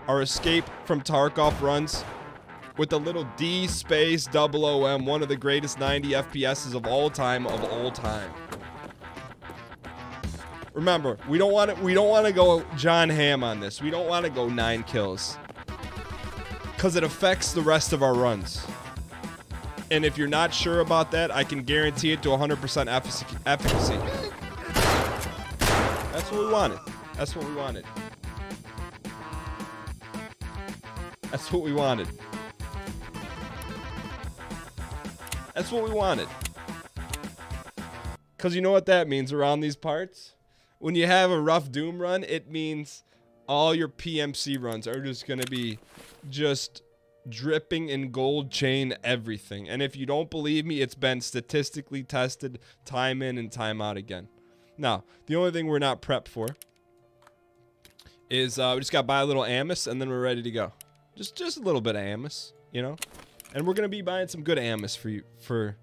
our escape from Tarkov runs with the little D space 000M, one of the greatest 90 FPSs of all time, Remember, we don't want to go John Hamm on this. We don't want to go 9 kills. Cuz it affects the rest of our runs. And if you're not sure about that, I can guarantee it to 100% efficacy. That's what we wanted. That's what we wanted. That's what we wanted. That's what we wanted. Because you know what that means around these parts? When you have a rough Doom run, it means all your PMC runs are just going to be just dripping in gold chain everything. And if you don't believe me, it's been statistically tested time in and time out again. Now, the only thing we're not prepped for is we just got to buy a little Amos and then we're ready to go. Just a little bit of Amos, you know? And we're going to be buying some good Amos for you, for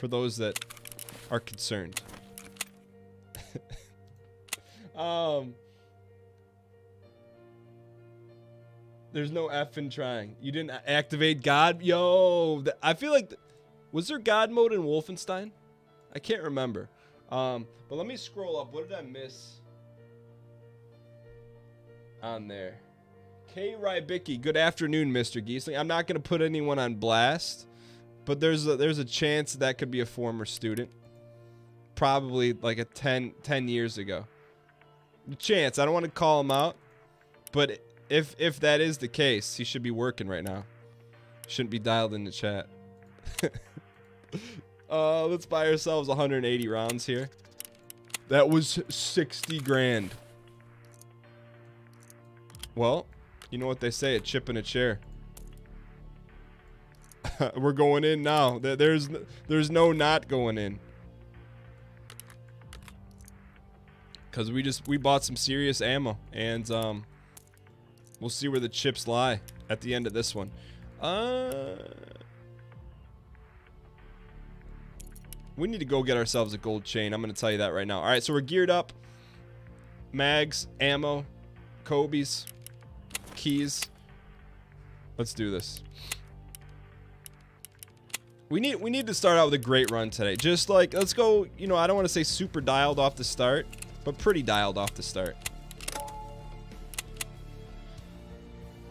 those that are concerned. There's no F in trying. You didn't activate God? Yo, I feel like... was there God mode in Wolfenstein? I can't remember. But let me scroll up. What did I miss on there? K. Rybicki, good afternoon, Mr. Giesling. I'm not going to put anyone on blast, but there's a chance that could be a former student. Probably like a 10 years ago. Chance, I don't want to call him out, but if that is the case, he should be working right now. Shouldn't be dialed in the chat. Let's buy ourselves 180 rounds here. That was 60 grand. Well, you know what they say, a chip in a chair. We're going in now. There's no not going in. Cause we bought some serious ammo, and we'll see where the chips lie at the end of this one. We need to go get ourselves a gold chain. I'm gonna tell you that right now. All right, so we're geared up. Mags, ammo, Kobe's, keys. Let's do this. We need to start out with a great run today. Just like, let's go, you know, I don't want to say super dialed off the start, but pretty dialed off the start.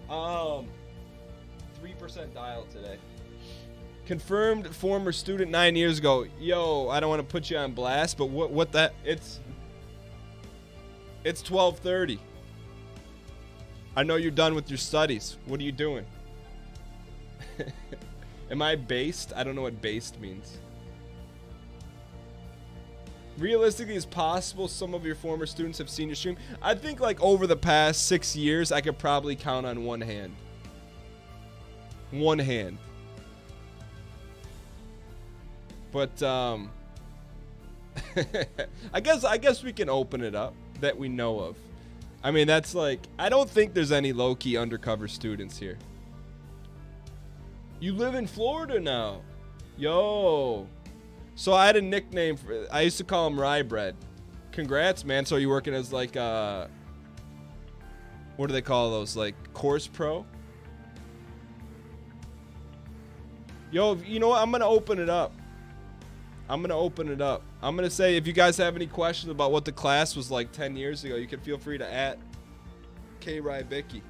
3% dialed today. Confirmed former student 9 years ago. Yo, I don't want to put you on blast, but what that, it's 12:30. I know you're done with your studies. What are you doing? Am I based? I don't know what based means. Realistically, it's possible some of your former students have seen your stream. I think like over the past 6 years, I could probably count on one hand. One hand. But I guess we can open it up that we know of. I mean, that's like, I don't think there's any low-key undercover students here. You live in Florida now. Yo. So I had a nickname for, I used to call him Rye Bread. Congrats, man. So are you working as like what do they call those? Like course pro? Yo, you know what? I'm gonna open it up. I'm gonna say, if you guys have any questions about what the class was like 10 years ago, you can feel free to @ K. Rybicki.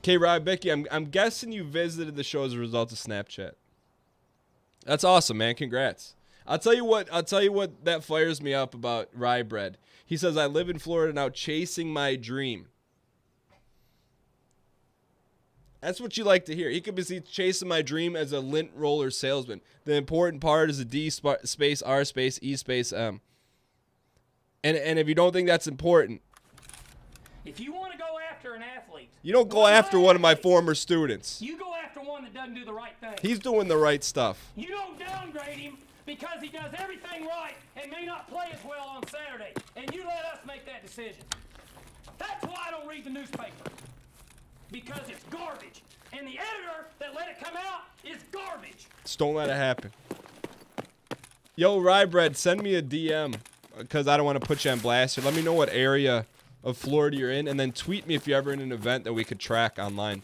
K. Rybicki, I'm guessing you visited the show as a result of Snapchat. That's awesome, man. Congrats. I'll tell you what that fires me up about Rye Bread. He says, I live in Florida now chasing my dream. That's what you like to hear. He could be chasing my dream as a lint roller salesman. The important part is a D space R space E space M. And if you don't think that's important, if you want to go after an athlete, you don't go after one of my former students. You go after one that doesn't do the right thing. He's doing the right stuff. You don't downgrade him because he does everything right and may not play as well on Saturday. And you let us make that decision. That's why I don't read the newspaper. Because it's garbage. And the editor that let it come out is garbage. Just don't let it happen. Yo, Rye Bread, send me a DM. Because I don't want to put you on blast here. Let me know what area of Florida you're in, and then tweet me if you're ever in an event that we could track online.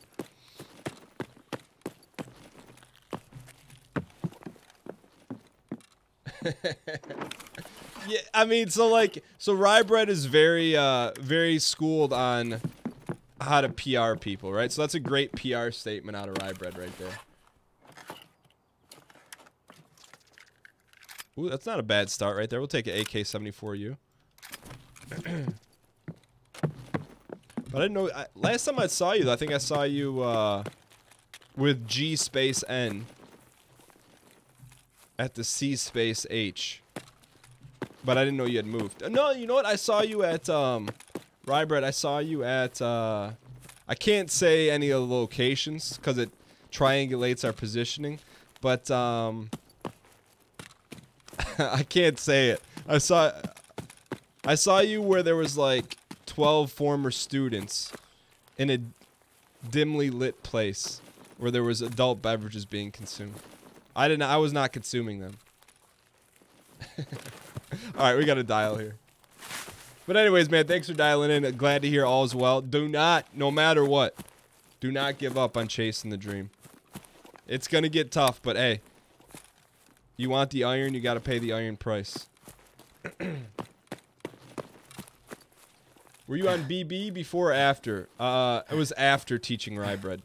Yeah, I mean, so Rybread is very, very schooled on how to PR people, right? So that's a great PR statement out of Rybread right there. Ooh, that's not a bad start right there. We'll take an AK-74U. But I didn't know. Last time I saw you, I think I saw you with G space N at the C space H. But I didn't know you had moved. No, you know what? I saw you at Rybread. I saw you at I can't say any of the locations because it triangulates our positioning. But I can't say it. I saw you where there was like 12 former students in a dimly lit place where there was adult beverages being consumed. I was not consuming them. All right, we got a dial here. But anyways, man, thanks for dialing in. Glad to hear all is well. Do not, no matter what, do not give up on chasing the dream. It's going to get tough, but hey, you want the iron, you got to pay the iron price. Were you on BB before or after? It was after teaching Rybread.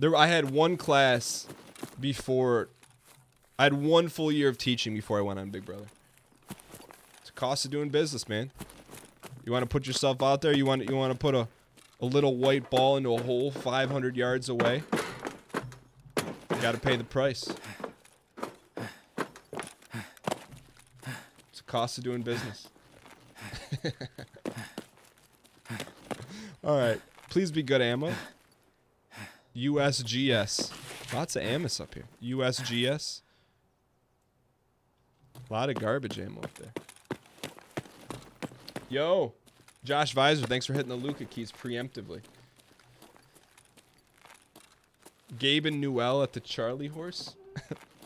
I had one class before. I had one full year of teaching before I went on Big Brother. It's a cost of doing business, man. You want to put yourself out there? You want to put a little white ball into a hole 500 yards away? You got to pay the price. It's a cost of doing business. All right. Please be good ammo. USGS. Lots of ammo up here. USGS. A lot of garbage ammo up there. Yo. Josh Visor, thanks for hitting the Luca keys preemptively. Gabe and Newell at the Charlie Horse.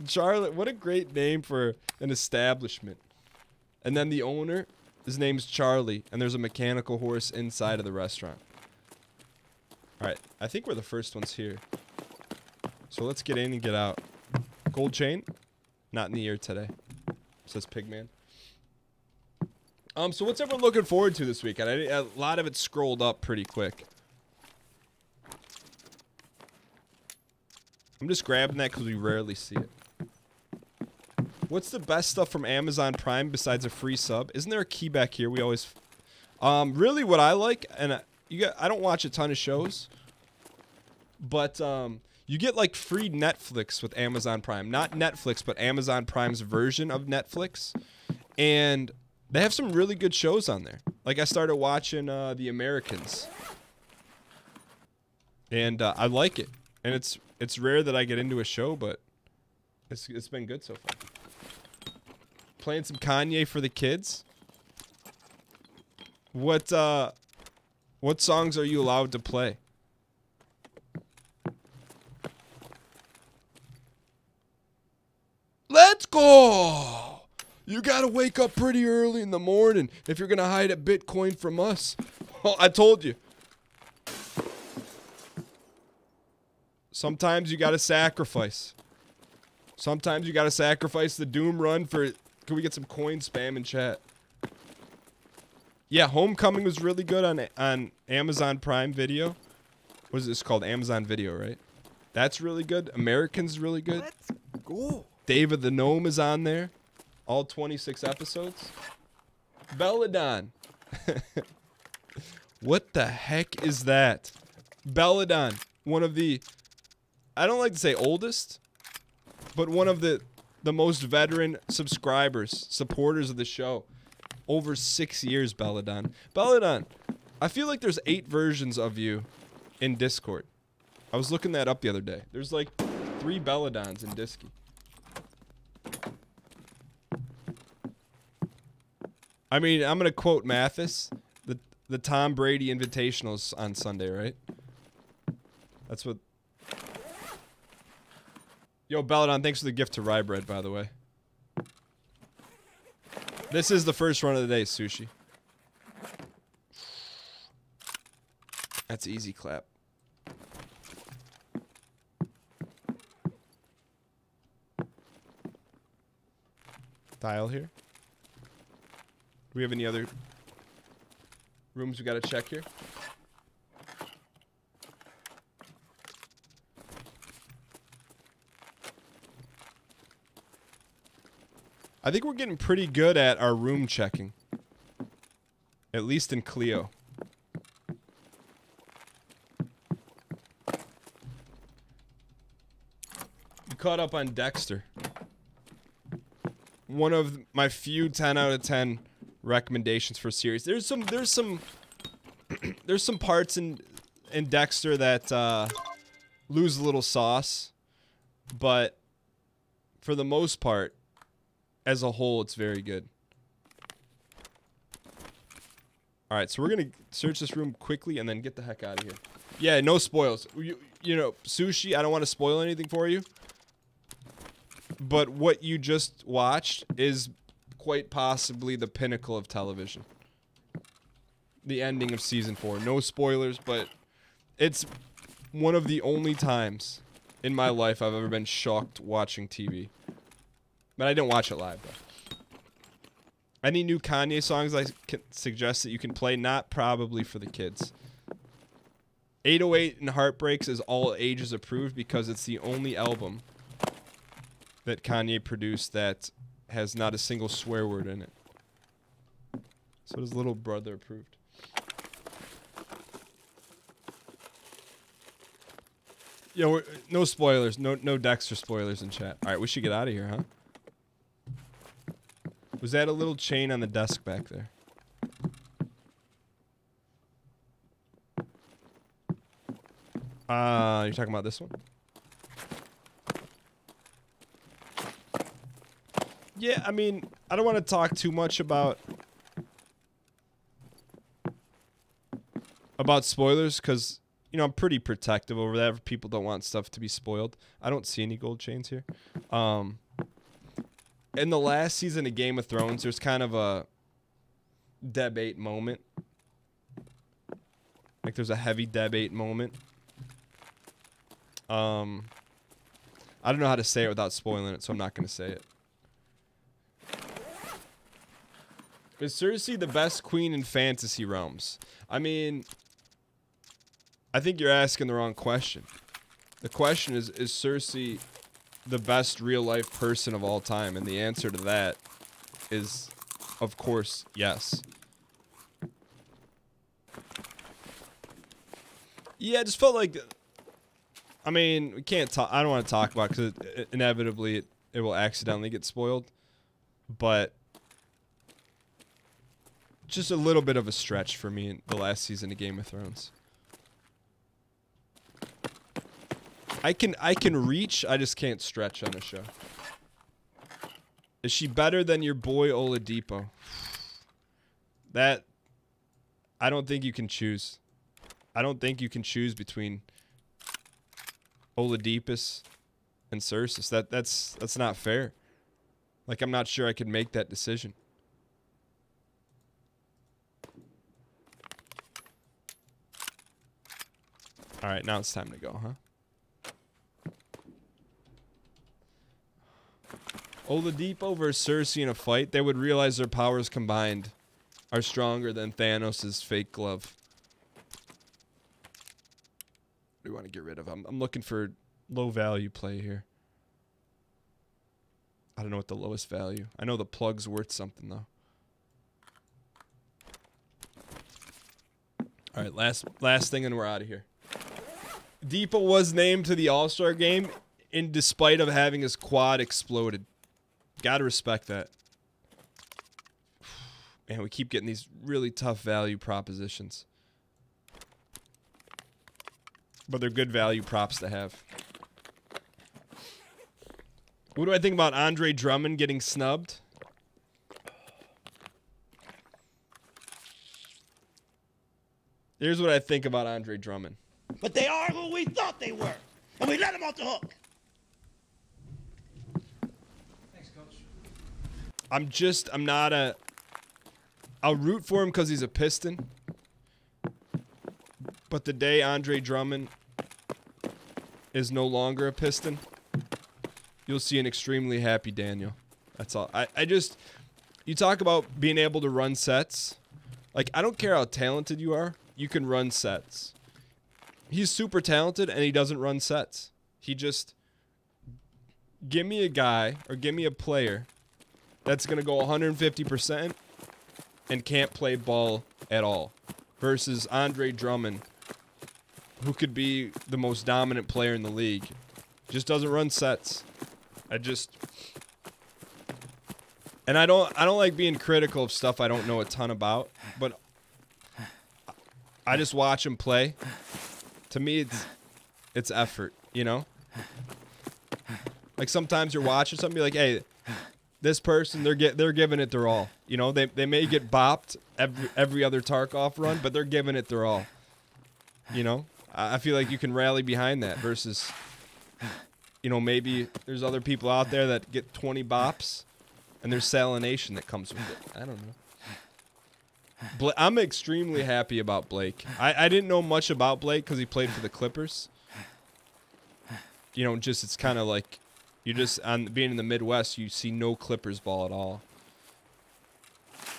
Charlie, what a great name for an establishment. And then the owner, his name's Charlie, and there's a mechanical horse inside of the restaurant. Alright, I think we're the first ones here. So let's get in and get out. Gold chain? Not in the ear today. Says Pigman. So what's everyone looking forward to this weekend? A lot of it scrolled up pretty quick. I'm just grabbing that because we rarely see it. What's the best stuff from Amazon Prime besides a free sub? Isn't there a key back here? We always... really what I like, and I don't watch a ton of shows, but you get like free Netflix with Amazon Prime. Not Netflix, but Amazon Prime's version of Netflix. And they have some really good shows on there. Like I started watching The Americans. And I like it. And it's rare that I get into a show, but it's been good so far. Playing some Kanye for the kids. What songs are you allowed to play? Let's go! You gotta wake up pretty early in the morning if you're gonna hide a Bitcoin from us. Well, I told you. Sometimes you gotta sacrifice. Sometimes you gotta sacrifice the Doom run for... Can we get some coin spam in chat? Yeah, Homecoming was really good on Amazon Prime Video. What is this called? Amazon Video, right? That's really good. American's really good. Let's go. David the Gnome is on there. All 26 episodes. Belladon. What the heck is that? Belladon. One of the... I don't like to say oldest, but one of the most veteran subscribers, supporters of the show. Over 6 years, Belladon. Belladon, I feel like there's 8 versions of you in Discord. I was looking that up the other day. There's like 3 Belladons in Disky. I mean, I'm going to quote Mathis. The Tom Brady Invitational's on Sunday, right? That's what... Yo, Belladon, thanks for the gift to Rybread, by the way. This is the first run of the day, Sushi. That's easy clap. Tile here. Do we have any other rooms we gotta check here? I think we're getting pretty good at our room checking. At least in Clio. You caught up on Dexter. One of my few 10 out of 10 recommendations for a series. There's some parts in Dexter that lose a little sauce, but for the most part, as a whole, it's very good. All right, so we're gonna search this room quickly and then get the heck out of here. Yeah, no spoils. You know, Sushi, I don't want to spoil anything for you, but what you just watched is quite possibly the pinnacle of television. The ending of season 4. No spoilers, but it's one of the only times in my life I've ever been shocked watching TV. But I didn't watch it live, though. Any new Kanye songs I can suggest that you can play? Not probably for the kids. 808 and Heartbreaks is all ages approved because it's the only album that Kanye produced that has not a single swear word in it. So his little brother approved. Yeah, no spoilers. No Dexter spoilers in chat. All right, we should get out of here, huh? Was that a little chain on the desk back there? You're talking about this one? Yeah, I mean, I don't want to talk too much about spoilers because, you know, I'm pretty protective over that. People don't want stuff to be spoiled. I don't see any gold chains here. In the last season of Game of Thrones, there's kind of a debate moment. Like, there's a heavy debate moment. I don't know how to say it without spoiling it, so I'm not going to say it. Is Cersei the best queen in fantasy realms? I mean, I think you're asking the wrong question. The question is Cersei the best real-life person of all time? And the answer to that is, of course, yes. Yeah, I just felt like... I mean, we can't talk... I don't want to talk about it because inevitably it will accidentally get spoiled. But... just a little bit of a stretch for me in the last season of Game of Thrones. I can reach, I just can't stretch on a show. Is she better than your boy Oladipo? That, I don't think you can choose. I don't think you can choose between Oladipus and Cersei. That's not fair. Like, I'm not sure I could make that decision. All right, now it's time to go, huh? Oladipo versus Cersei in a fight. They would realize their powers combined are stronger than Thanos' fake glove. What do we want to get rid of? I'm looking for low value play here. I don't know what the lowest value. I know the plug's worth something, though. All right, last thing and we're out of here. Deepa was named to the All-Star game in despite of having his quad exploded. Gotta respect that. Man, we keep getting these really tough value propositions. But they're good value props to have. What do I think about Andre Drummond getting snubbed? Here's what I think about Andre Drummond. But they are who we thought they were. And we let them off the hook. Thanks, Coach. I'm not a... I'll root for him because he's a Piston. But the day Andre Drummond is no longer a Piston, you'll see an extremely happy Daniel. That's all. I just, you talk about being able to run sets. Like, I don't care how talented you are. You can run sets. He's super talented, and he doesn't run sets. He just, give me a guy or give me a player that's going to go 150% and can't play ball at all. Versus Andre Drummond, who could be the most dominant player in the league. Just doesn't run sets. And I don't like being critical of stuff I don't know a ton about, but I just watch him play. To me, it's effort, you know? Like sometimes you're watching something, you're like, hey, this person, they're giving it their all. You know, they may get bopped every other Tarkov run, but they're giving it their all. You know? I feel like you can rally behind that versus, you know, maybe there's other people out there that get 20 bops and there's salination that comes with it. I don't know. I'm extremely happy about Blake. I didn't know much about Blake because he played for the Clippers. You know, just it's kind of like you just, on being in the Midwest, you see no Clippers ball at all.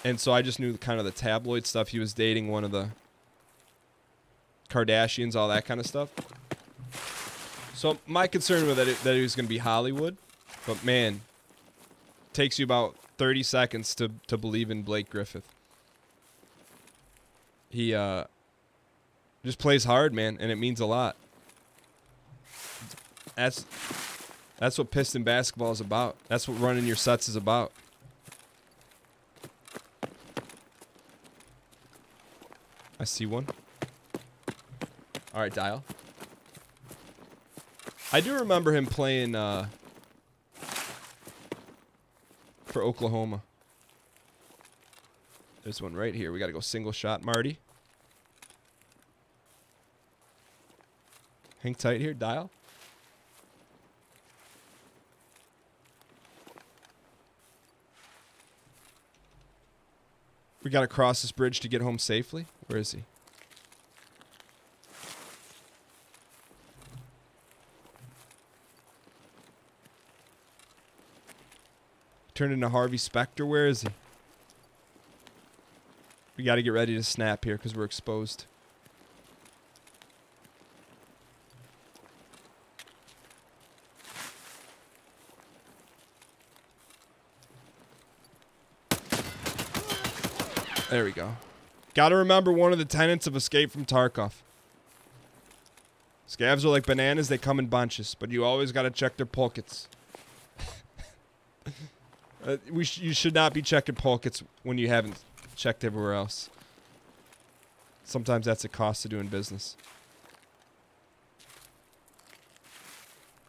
And so I just knew kind of the tabloid stuff. He was dating one of the Kardashians, all that kind of stuff. So my concern was that he was going to be Hollywood. But man, it takes you about 30 seconds to believe in Blake Griffith. He just plays hard, man, and it means a lot. That's what Piston basketball is about. That's what running your sets is about. I see one. All right, Dial. I do remember him playing for Oklahoma. There's one right here. We got to go single shot, Marty. Hang tight here, Dial. We got to cross this bridge to get home safely. Where is he? Turned into Harvey Specter. Where is he? We got to get ready to snap here because we're exposed. There we go. Got to remember one of the tenets of Escape from Tarkov. Scavs are like bananas. They come in bunches, but you always got to check their pockets. You should not be checking pockets when you haven't checked everywhere else. Sometimes that's a cost of doing business.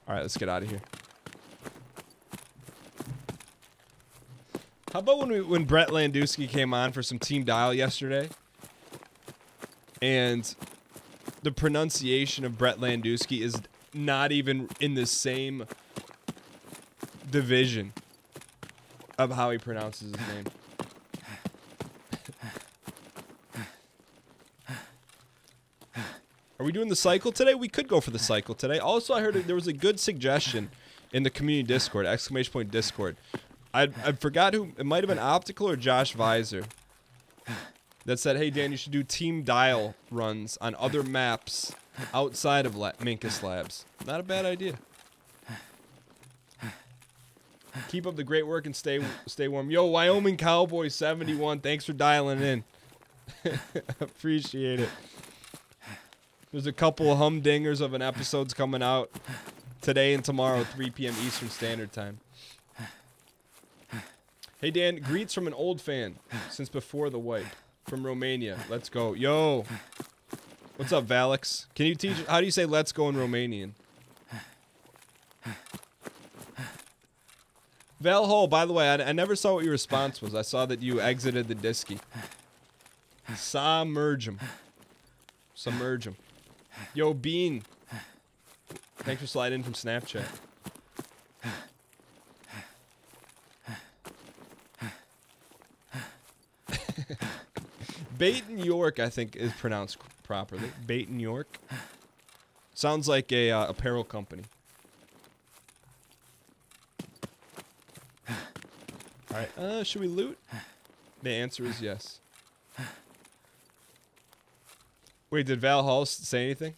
All right, let's get out of here. How about when Brett Landowski came on for some Team Dial yesterday, and the pronunciation of Brett Landowski is not even in the same division of how he pronounces his name. Are we doing the cycle today? We could go for the cycle today. Also, I heard there was a good suggestion in the community Discord, !Discord. I forgot who, it might have been Optical or Josh Visor, that said, hey, Dan, you should do Team Dial runs on other maps outside of Minkus Labs. Not a bad idea. Keep up the great work and stay warm. Yo, Wyoming Cowboy 71, thanks for dialing in. Appreciate it. There's a couple of humdingers of an episodes coming out today and tomorrow, 3 p.m. Eastern Standard Time. Hey, Dan, greets from an old fan since before the wipe from Romania. Let's go. Yo. What's up, Valix? Can you teach, how do you say let's go in Romanian? Valhol, by the way, I never saw what your response was. I saw that you exited the Disky. Submerge him. Submerge him. Yo, Bean. Thanks for sliding in from Snapchat. Baton York, I think, is pronounced properly. Baton York. Sounds like a apparel company. All right. Should we loot? The answer is yes. Wait, did Val Hall say anything?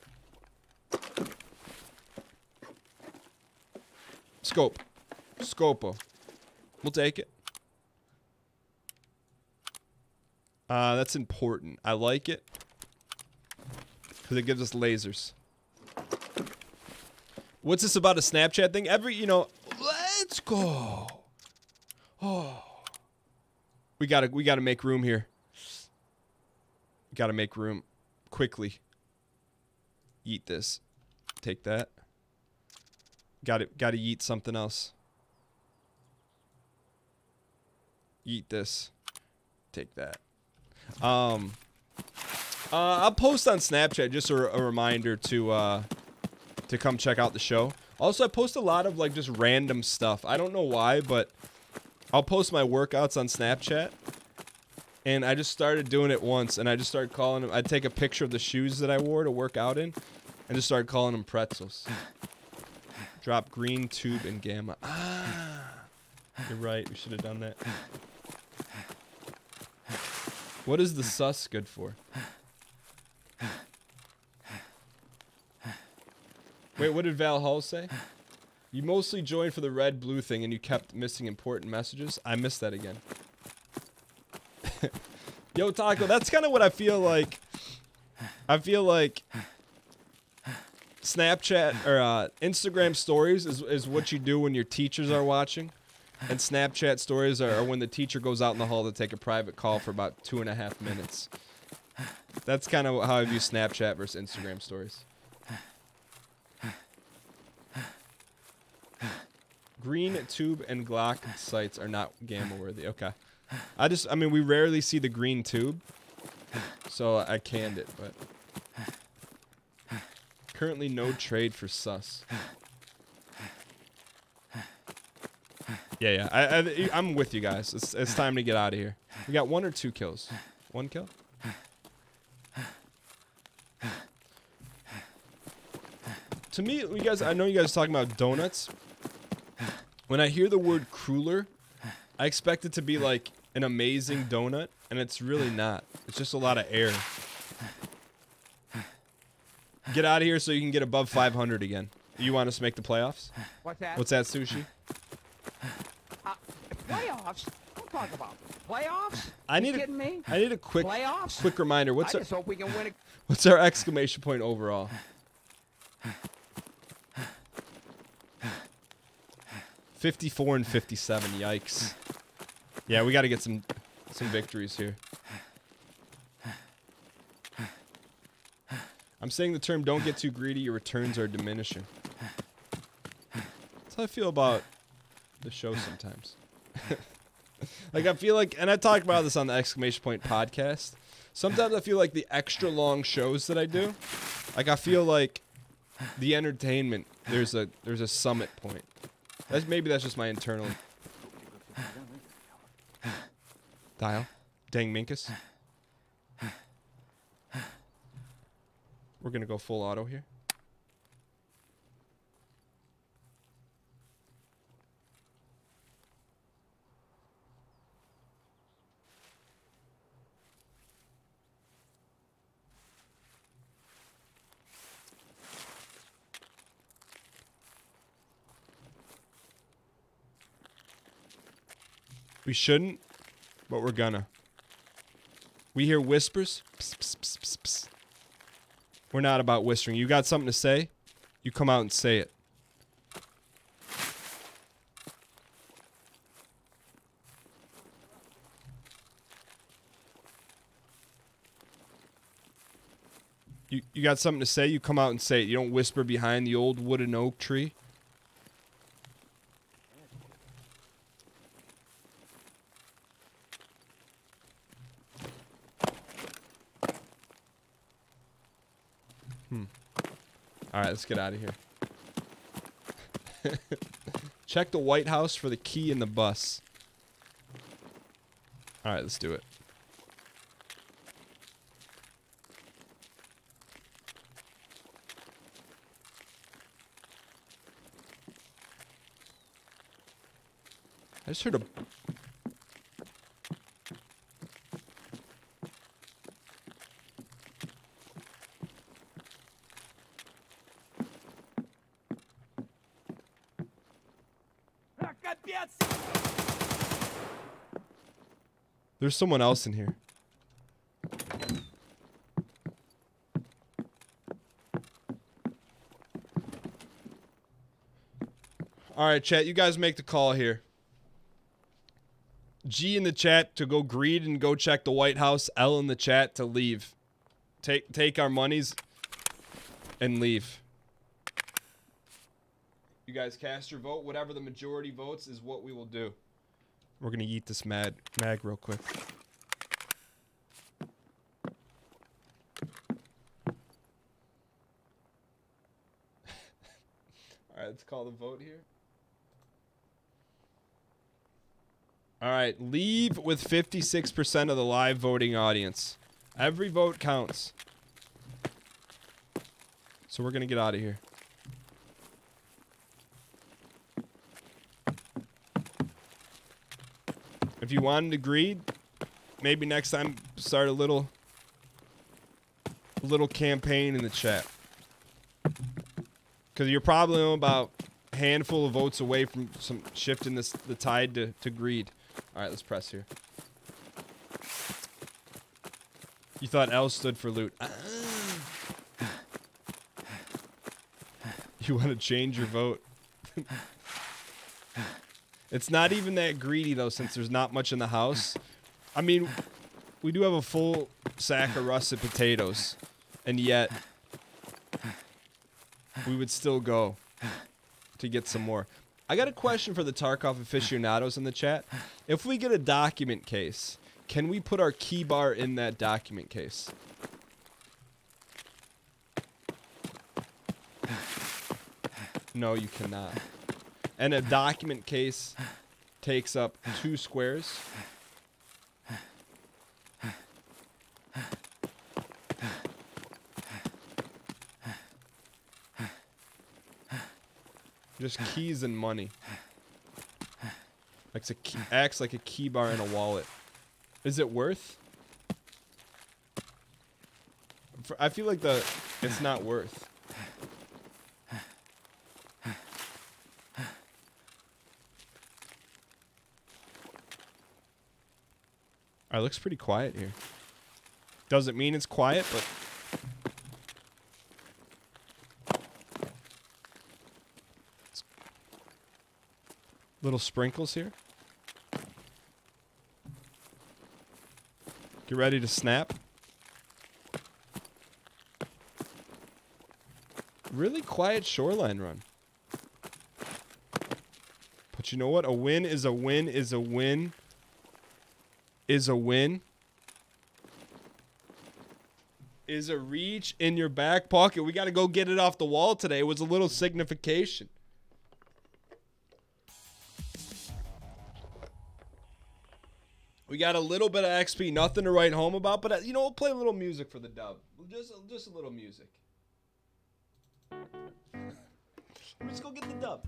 Scope. Scopo. We'll take it. That's important. I like it. Because it gives us lasers. What's this about a Snapchat thing? Let's go. Oh. We gotta make room here. We gotta make room. Quickly. Eat this. Take that. Gotta eat something else. Eat this. Take that. I'll post on Snapchat just a reminder to come check out the show. Also, I post a lot of like just random stuff. I don't know why, but I'll post my workouts on Snapchat. And I just started doing it once, and I just started calling them. I'd take a picture of the shoes that I wore to work out in, and just started calling them pretzels. Drop green, tube, and gamma. Ah, you're right. We should have done that. What is the sus good for? Wait, what did Val Hall say? You mostly joined for the red-blue thing, and you kept missing important messages. I missed that again. Yo, Taco, that's kind of what I feel like. I feel like Snapchat or Instagram stories is what you do when your teachers are watching. And Snapchat stories are when the teacher goes out in the hall to take a private call for about 2.5 minutes. That's kind of how I view Snapchat versus Instagram stories. Green, tube, and Glock sights are not gamma worthy. Okay. I mean, we rarely see the green tube, so I canned it, but currently no trade for sus. Yeah, I'm with you guys. It's time to get out of here. We got 1 or 2 kills. 1 kill? To me, you guys, I know you guys are talking about donuts. When I hear the word cruller, I expect it to be like an amazing donut, and it's really not. It's just a lot of air. Get out of here so you can get above 500 again. You want us to make the playoffs? What's that? What's that, Sushi? Playoffs? Don't talk about playoffs. I You need kidding me? a quick Playoffs? reminder. I just hope we can win it. What's our exclamation point overall? 54 and 57. Yikes. Yeah, we got to get some victories here. I'm saying the term "don't get too greedy." Your returns are diminishing. That's how I feel about the show sometimes. Like I feel like, and I talked about this on the exclamation point podcast. Sometimes I feel like the extra long shows that I do, like I feel like the entertainment there's a summit point. Maybe that's just my internal dial. Dang Minkus. We're gonna go full auto here. We shouldn't, but we're gonna. We hear whispers. Psst, psst, psst, psst, psst. We're not about whispering. You got something to say? You come out and say it. You got something to say? You come out and say it. You don't whisper behind the old wooden oak tree. All right, let's get out of here. Check the White House for the key in the bus. All right, let's do it. I just heard a... There's someone else in here. All right, chat, you guys make the call here. G in the chat to go greed and go check the White House. L in the chat to leave. Take our monies and leave. You guys cast your vote. Whatever the majority votes is what we will do. We're gonna eat this mag real quick. All right, let's call the vote here. All right, leave with 56% of the live voting audience. Every vote counts. So we're gonna get out of here. If you wanted to greed, maybe next time start a little campaign in the chat. Because you're probably about a handful of votes away from some shifting the tide to greed. All right, let's press here. You thought L stood for loot. You want to change your vote. It's not even that greedy, though, since there's not much in the house. I mean, we do have a full sack of russet potatoes, and yet we would still go to get some more. I got a question for the Tarkov aficionados in the chat. If we get a document case, can we put our key bar in that document case? No, you cannot. And a document case takes up 2 squares. Just keys and money. Acts like a key bar in a wallet. Is it worth? I feel like it's not worth. Alright, looks pretty quiet here. Doesn't mean it's quiet, but... Little sprinkles here. Get ready to snap. Really quiet shoreline run. But you know what? A win is a win is a win is a win. Is a reach in your back pocket. We got to go get it off the wall today. It was a little signification. We got a little bit of XP, nothing to write home about, but you know, we'll play a little music for the dub. Just a little music. Let's go get the dub.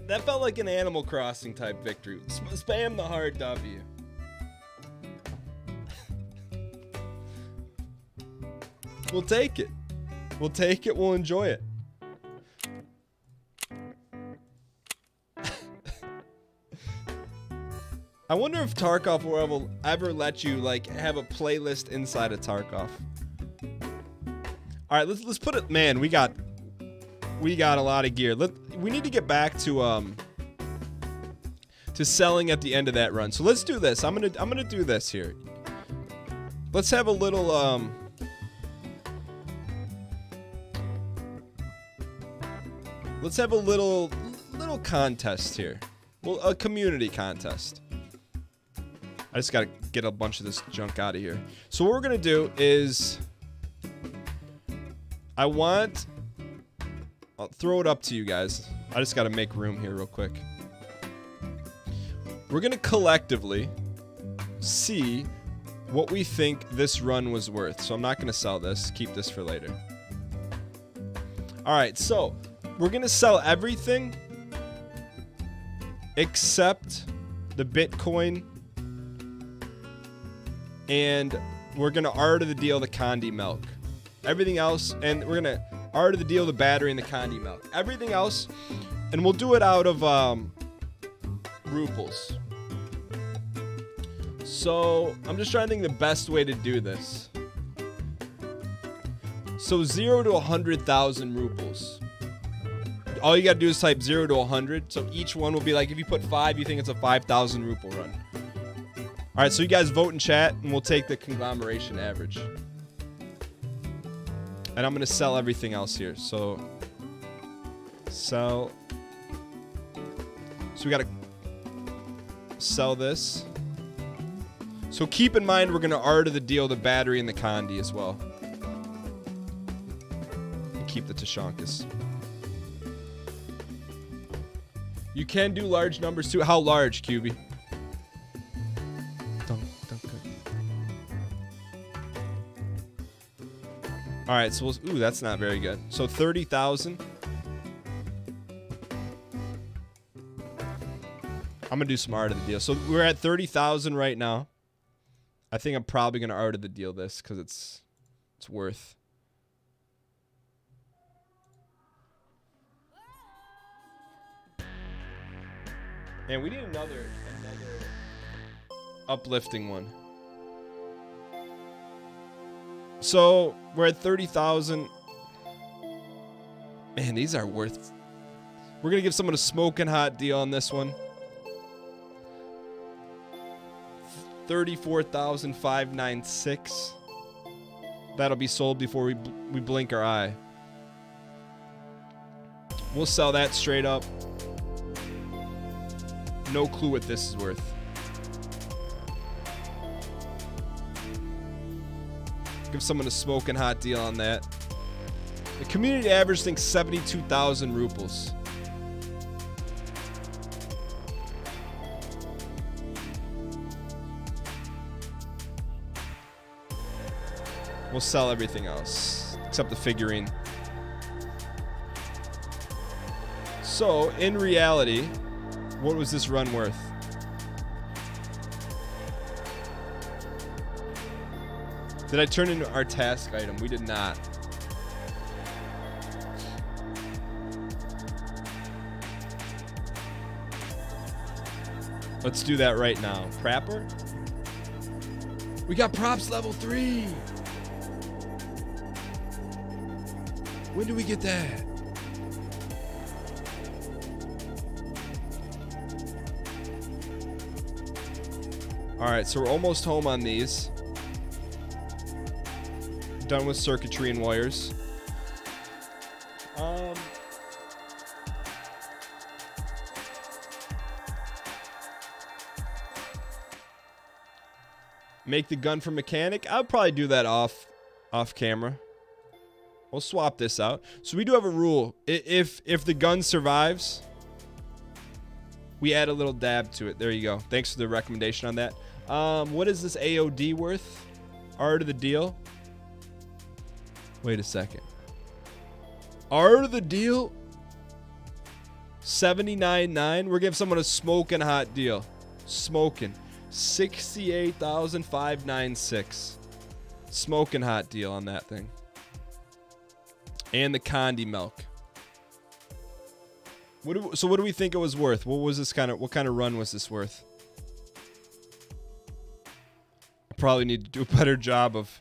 That felt like an Animal Crossing type victory. Spam the hard W. We'll take it. We'll take it. We'll enjoy it. I wonder if Tarkov will ever let you like have a playlist inside of Tarkov. All right, let's put it. Man, we got a lot of gear. We need to get back to selling at the end of that run. So let's do this. I'm gonna do this here. Let's have a little Let's have a little contest here. Well, a community contest. I just gotta get a bunch of this junk out of here. So what we're gonna do is, I'll throw it up to you guys. I just gotta make room here real quick. We're gonna collectively see what we think this run was worth. So I'm not going to sell this. Keep this for later. All right, so we're going to sell everything except the Bitcoin, and we're going to art of the deal the Condi milk. Everything else, and we're going to art of the deal the battery and the Condi milk. Everything else, and we'll do it out of ruples. So I'm just trying to think the best way to do this. So 0 to 100,000 ruples. All you got to do is type 0 to 100. So each one will be like, if you put 5, you think it's a 5,000 ruple run. All right, so you guys vote in chat, and we'll take the conglomeration average. And I'm going to sell everything else here. So sell. So we got to sell this. So keep in mind, we're going to art of the deal the battery and the Condi as well. And keep the Tashankas. You can do large numbers too. How large, QB? All right, so ooh, that's not very good. So 30,000. I'm gonna do some art of the deal. So we're at 30,000 right now. I think I'm probably gonna art of the deal this because it's worth. And we need another uplifting one. So we're at 30,000. Man, these are worth. We're gonna give someone a smoking hot deal on this one. 34,596. That'll be sold before we blink our eye. We'll sell that straight up. No clue what this is worth. Give someone a smoking hot deal on that. The community average thinks 72,000 ruples. We'll sell everything else except the figurine. So, in reality, what was this run worth? Did I turn into our task item? We did not. Let's do that right now. Prapper? We got props level 3. When do we get that? Alright, so we're almost home on these. Done with circuitry and wires. Make the gun for mechanic. I'll probably do that off camera. We'll swap this out. So we do have a rule. If the gun survives, we add a little dab to it. There you go. Thanks for the recommendation on that. What is this AOD worth? Art of the deal. Wait a second. Art of the deal? 79.9. We're giving someone a smoking hot deal. Smoking. 68,596. Smoking hot deal on that thing. And the Condi milk. So what do we think it was worth? What kind of run was this worth? I probably need to do a better job of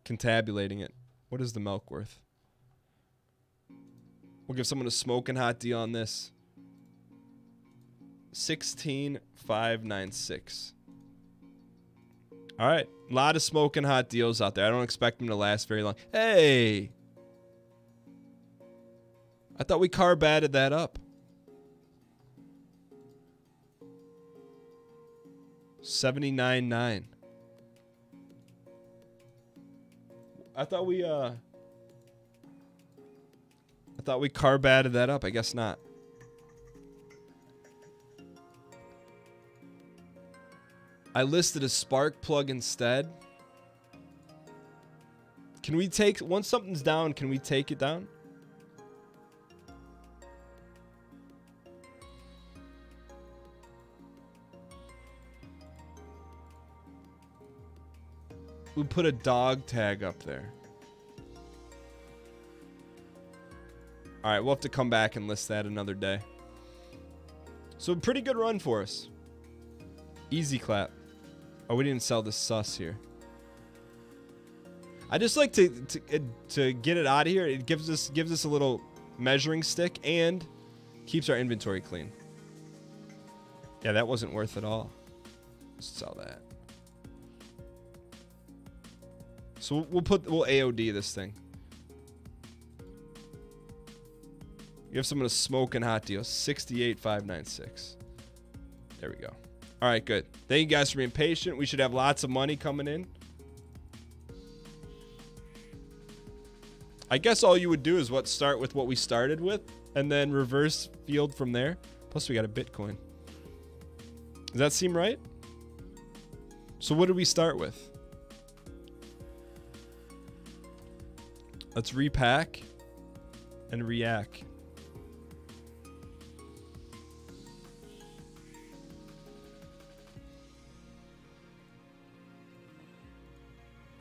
contabulating it. What is the milk worth? We'll give someone a smoking hot deal on this. 16,596. All right, a lot of smoking hot deals out there. I don't expect them to last very long. Hey, I thought we carbatted that up. 79.9. I thought we carbatted that up. I guess not. I listed a spark plug instead. Can we take, once something's down, can we take it down? We put a dog tag up there. All right, we'll have to come back and list that another day. So a pretty good run for us. Easy clap. Oh, we didn't sell the sus here. I just like to get it out of here. It gives us a little measuring stick and keeps our inventory clean. Yeah, that wasn't worth it all. Let's sell that. So we'll AOD this thing. You have someone a smoking hot deal. 68,596. There we go. All right, good. Thank you guys for being patient. We should have lots of money coming in. I guess all you would do is start with what we started with and then reverse field from there. Plus we got a Bitcoin. Does that seem right? So what did we start with? Let's repack and react.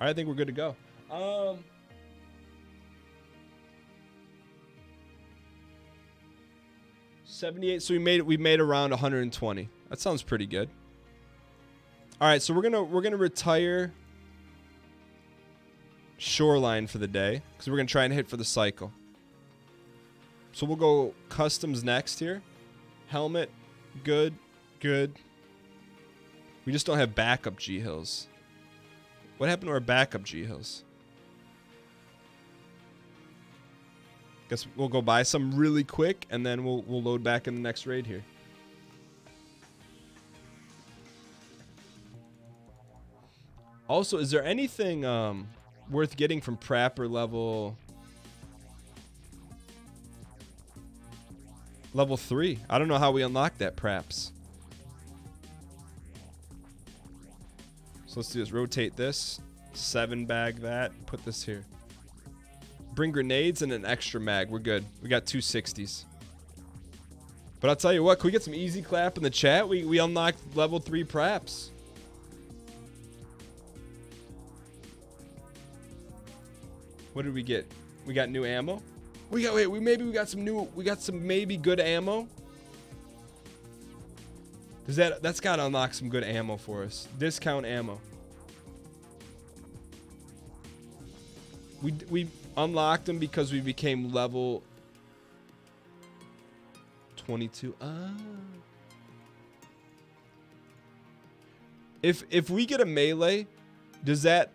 I think we're good to go. 78. So we made around 120. That sounds pretty good. All right, so we're gonna retire Shoreline for the day because we're gonna try and hit for the cycle. So we'll go customs next here. Helmet, good. We just don't have backup G hills. What happened to our backup G hills? Guess we'll go buy some really quick and then we'll load back in the next raid here. Also, is there anything worth getting from Prapper level 3? I don't know how we unlock that Praps. So let's do this. Rotate this. 7 bag that. Put this here. Bring grenades and an extra mag. We're good. We got 260s. But I'll tell you what. Can we get some easy clap in the chat? We unlocked level 3 Praps. What did we get? We got new ammo. We got some maybe good ammo. That's got to unlock some good ammo for us. Discount ammo. We unlocked them because we became level 22. If we get a melee, does that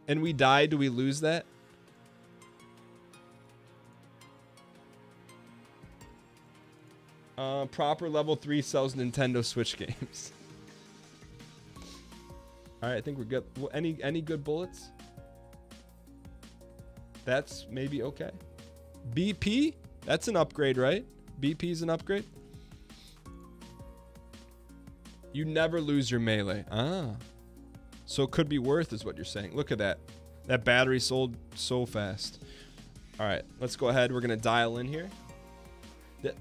and we die, do we lose that? Proper level 3 sells Nintendo Switch games. All right, I think we're good. Well, any good bullets? That's maybe okay. BP? That's an upgrade, right? BP's an upgrade? You never lose your melee. So it could be worth is what you're saying. Look at that. That battery sold so fast. All right, let's go ahead. We're going to dial in here.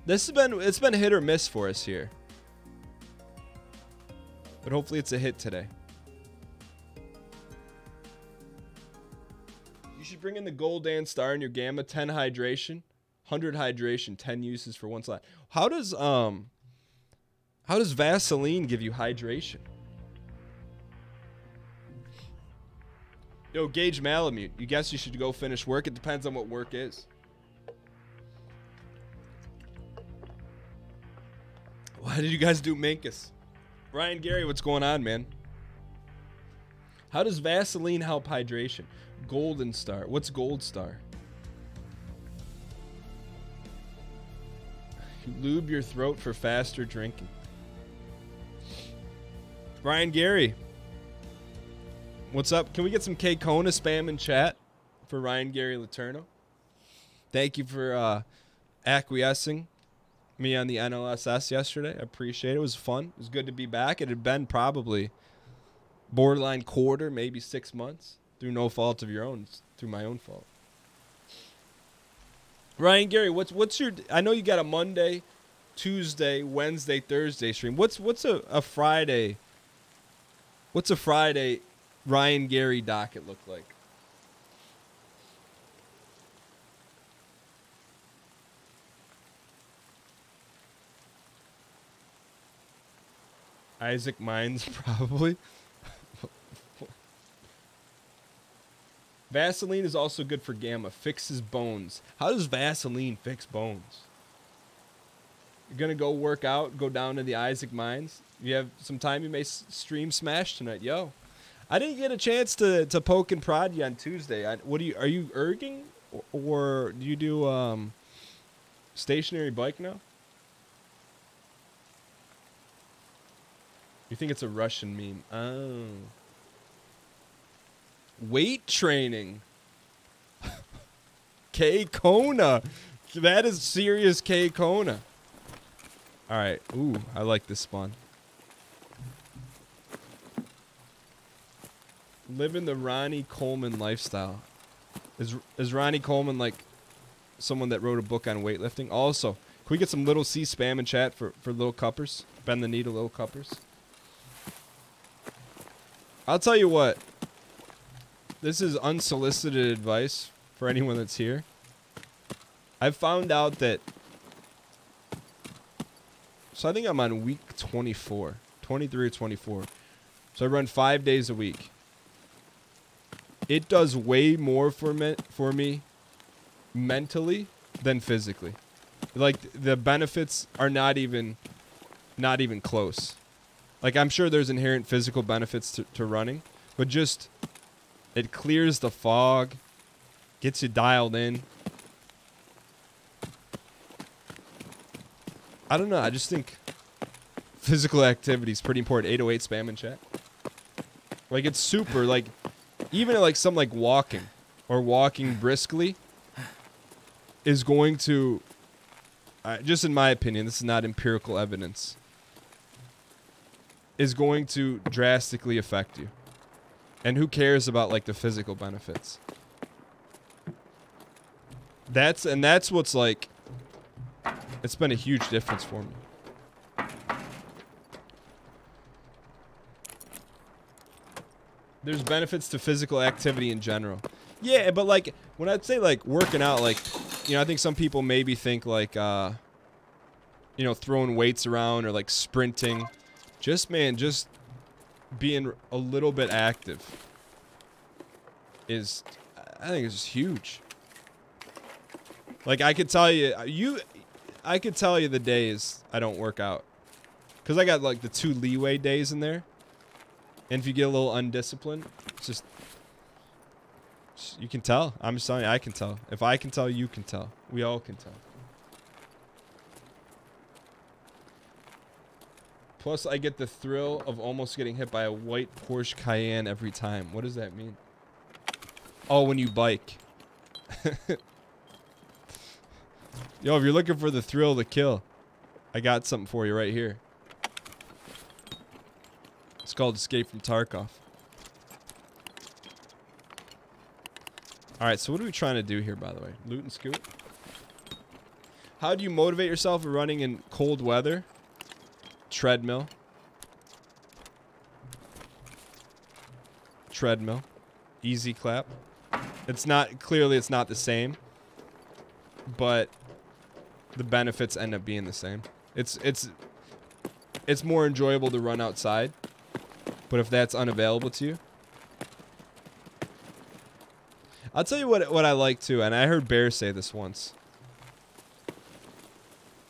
It's been hit or miss for us here. But hopefully it's a hit today. You should bring in the gold and star in your gamma. 10 hydration, 100 hydration, 10 uses for 1 slot. How does Vaseline give you hydration? Yo, Gage Malamute, you guess you should go finish work? It depends on what work is. Why did you guys do Minkus? Ryan Gary, what's going on, man? How does Vaseline help hydration? Golden Star. What's Gold Star? You lube your throat for faster drinking. Ryan Gary. What's up? Can we get some K Kona spam in chat for Ryan Gary Laterno? Thank you for acquiescing me on the NLSS yesterday. I appreciate it. It was fun. It was good to be back. It had been probably borderline quarter, maybe 6 months, through no fault of your own, through my own fault. Ryan Gary, what's your? I know you got a Monday, Tuesday, Wednesday, Thursday stream. What's a Friday? What's a Friday Ryan Gary docket look like? Isaac Mines, probably. Vaseline is also good for Gamma. Fixes bones. How does Vaseline fix bones? You're going to go work out, go down to the Isaac Mines. You have some time, you may stream Smash tonight. Yo. I didn't get a chance to poke and prod you on Tuesday. Are you erging? Or do you do stationary bike now? You think it's a Russian meme? Oh. Weight training. K Kona. That is serious K Kona. Alright. Ooh, I like this spawn. Living the Ronnie Coleman lifestyle. Is Ronnie Coleman like someone that wrote a book on weightlifting? Also, can we get some little C spam in chat for little cuppers? Bend the knee to little cuppers. I'll tell you what. This is unsolicited advice for anyone that's here. I've found out that... So I think I'm on week 24. 23 or 24. So I run 5 days a week. It does way more for me mentally than physically. Like, the benefits are not even close. Like, I'm sure there's inherent physical benefits to running, but just, it clears the fog, gets you dialed in. I don't know, I just think physical activity is pretty important. 808 spam in chat. Like, it's super, like, even like something like walking, or walking briskly, is going to, just in my opinion, this is not empirical evidence, is going to drastically affect you. And who cares about like the physical benefits? That's what's like, it's been a huge difference for me. There's benefits to physical activity in general. Yeah, but like when I'd say like working out, like, you know, I think some people maybe think like you know, throwing weights around or like sprinting. Just, man, just being a little bit active is, I think it's just huge. Like, I could tell you, I could tell you the days I don't work out. Because I got, like, the 2 leeway days in there. And if you get a little undisciplined, it's just, you can tell. I'm just telling you, I can tell. If I can tell, you can tell. We all can tell. Plus, I get the thrill of almost getting hit by a white Porsche Cayenne every time. What does that mean? Oh, when you bike. Yo, if you're looking for the thrill of the kill, I got something for you right here. It's called Escape from Tarkov. Alright, so what are we trying to do here, by the way? Loot and scoot? How do you motivate yourself running in cold weather? Treadmill. Treadmill. Easy clap. It's not, clearly it's not the same, but the benefits end up being the same. It's more enjoyable to run outside, but if that's unavailable to you, I'll tell you what I like too, and I heard Bear say this once.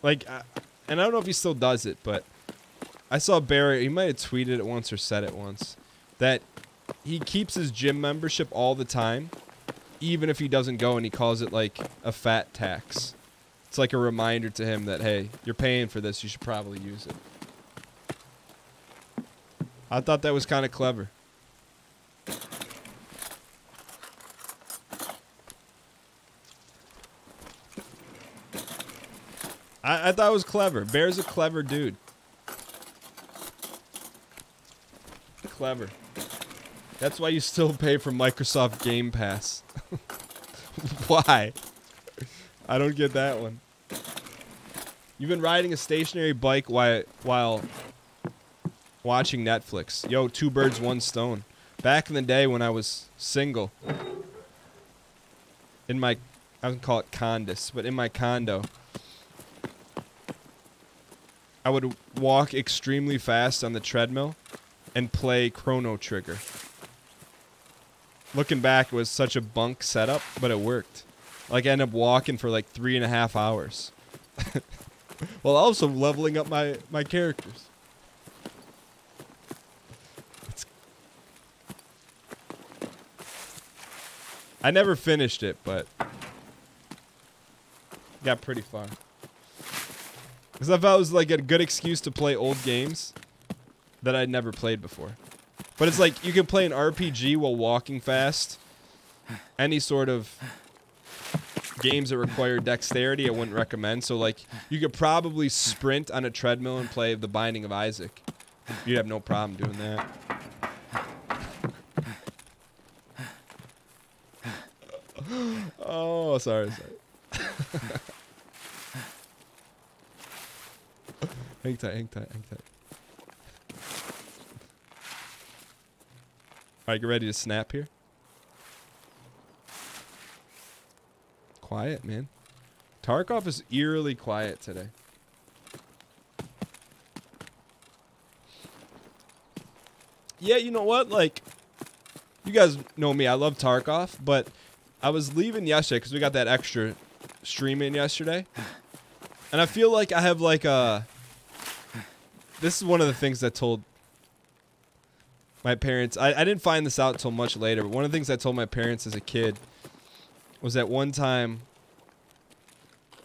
Like, and I don't know if he still does it, but I saw Barry, he might have tweeted it once or said it once, that he keeps his gym membership all the time, even if he doesn't go, and he calls it like a fat tax. It's like a reminder to him that, hey, you're paying for this, you should probably use it. I thought that was kind of clever. I thought it was clever. Bear's a clever dude. Clever. That's why you still pay for Microsoft Game Pass. Why? I don't get that one. You've been riding a stationary bike while watching Netflix. Yo, 2 birds, 1 stone. Back in the day when I was single, in my, I would call it condis, but in my condo, I would walk extremely fast on the treadmill and play Chrono Trigger. Looking back, it was such a bunk setup, but it worked. Like, I ended up walking for like 3.5 hours. While also leveling up my characters. I never finished it, but got pretty far. Because I thought it was like a good excuse to play old games that I'd never played before. But it's like you can play an RPG while walking fast. Any sort of games that require dexterity, I wouldn't recommend. So like you could probably sprint on a treadmill and play The Binding of Isaac. You'd have no problem doing that. Oh, sorry. Hang tight. Alright, get ready to snap here. Quiet, man. Tarkov is eerily quiet today. Yeah, you know what? Like, you guys know me. I love Tarkov, but I was leaving yesterday because we got that extra stream in yesterday. And I feel like I have like a... This is one of the things I told my parents. I didn't find this out until much later, but one of the things I told my parents as a kid was that one time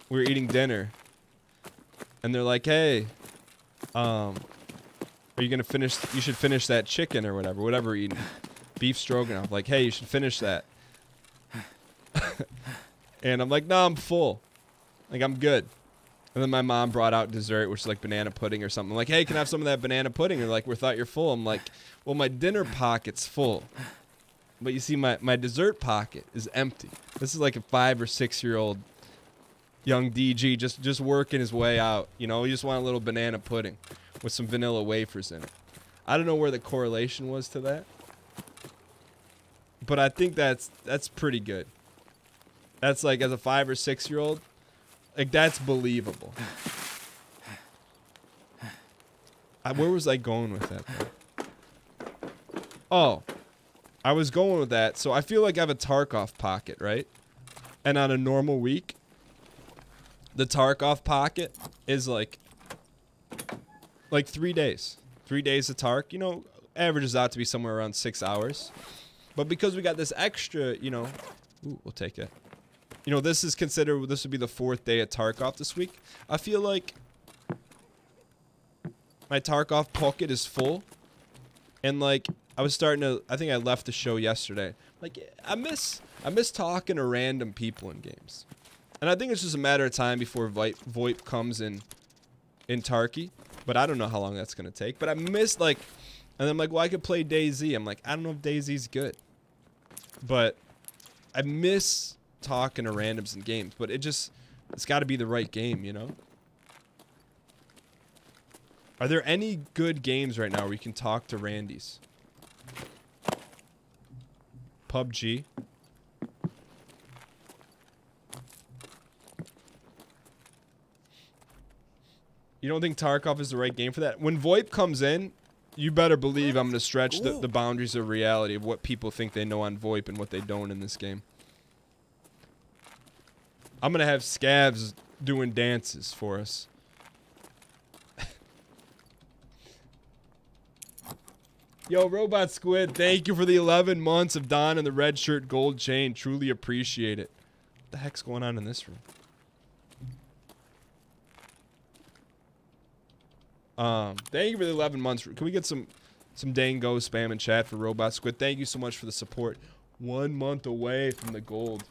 we were eating dinner and they're like, hey, are you going to finish? You should finish that chicken or whatever we're eating. Beef stroganoff. Like, hey, you should finish that. And I'm like, no, I'm full. Like, I'm good. And then my mom brought out dessert, which is like banana pudding or something. I'm like, hey, can I have some of that banana pudding? They're like, we thought you're full. I'm like, well, my dinner pocket's full. But you see, my dessert pocket is empty. This is like a 5 or 6 year old young DG just working his way out. You know, he just want a little banana pudding with some vanilla wafers in it. I don't know where the correlation was to that. But I think that's pretty good. That's like, as a 5 or 6 year old, like, that's believable. Where was I going with that, though? Oh, I was going with that. So I feel like I have a Tarkov pocket, right? And on a normal week, the Tarkov pocket is like 3 days. 3 days of Tark, you know, averages out to be somewhere around 6 hours. But because we got this extra, you know, ooh, we'll take it. You know, this would be the 4th day at Tarkov this week. I feel like my Tarkov pocket is full. And like, I think I left the show yesterday. Like, I miss talking to random people in games. And I think it's just a matter of time before VoIP comes in Tarky. But I don't know how long that's going to take. But I miss, like, and I'm like, well, I could play DayZ. I'm like, I don't know if DayZ's good. But I miss talking to randoms in games, but it's got to be the right game, you know? Are there any good games right now where you can talk to randies? PUBG. You don't think Tarkov is the right game for that? When VoIP comes in, you better believe I'm going to stretch the boundaries of reality of what people think they know on VoIP and what they don't in this game. I'm going to have scavs doing dances for us. Yo, Robot Squid, thank you for the 11 months of Don and the red shirt gold chain. Truly appreciate it. What the heck's going on in this room? Thank you for the 11 months. Can we get some dang go spam in chat for Robot Squid? Thank you so much for the support. 1 month away from the gold.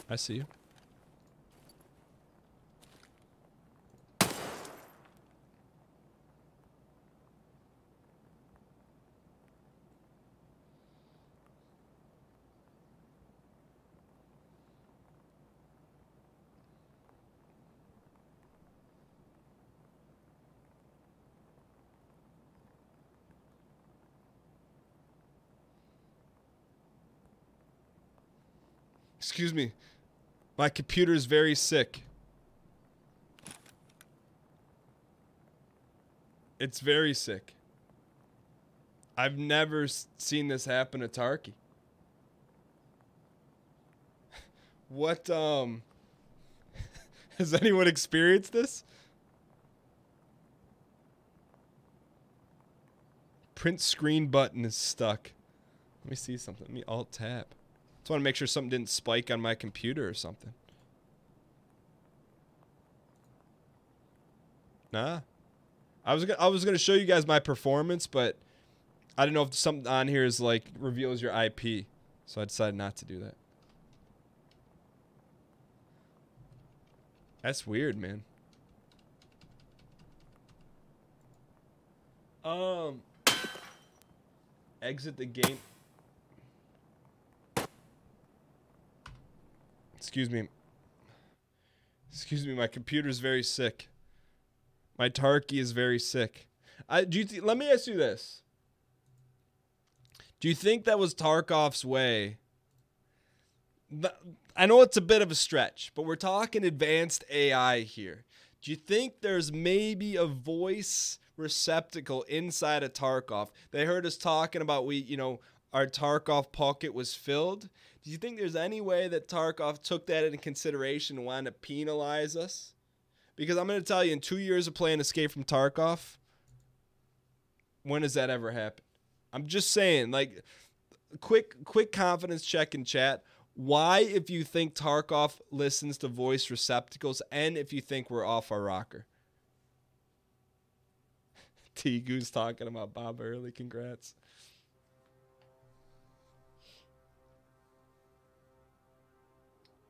I see you. Excuse me. My computer is very sick. It's very sick. I've never seen this happen to Tarky. What, has anyone experienced this? Print screen button is stuck. Let me see something. Let me alt tab. Just want to make sure something didn't spike on my computer or something. Nah. I was gonna show you guys my performance, but I don't know if something on here is like reveals your IP, so I decided not to do that. That's weird, man. Exit the game. Excuse me. Excuse me, my computer's very sick. My Tarky is very sick. Let me ask you this. Do you think that was Tarkov's way? I know it's a bit of a stretch, but we're talking advanced AI here. Do you think there's maybe a voice receptacle inside of Tarkov? They heard us talking about our Tarkov pocket was filled. Do you think there's any way that Tarkov took that into consideration and wanted to penalize us? Because I'm going to tell you, in 2 years of playing Escape from Tarkov, when has that ever happened? I'm just saying, like, quick confidence check in chat. Why, if you think Tarkov listens to voice receptacles, and if you think we're off our rocker? T Goose talking about Bob Early. Congrats.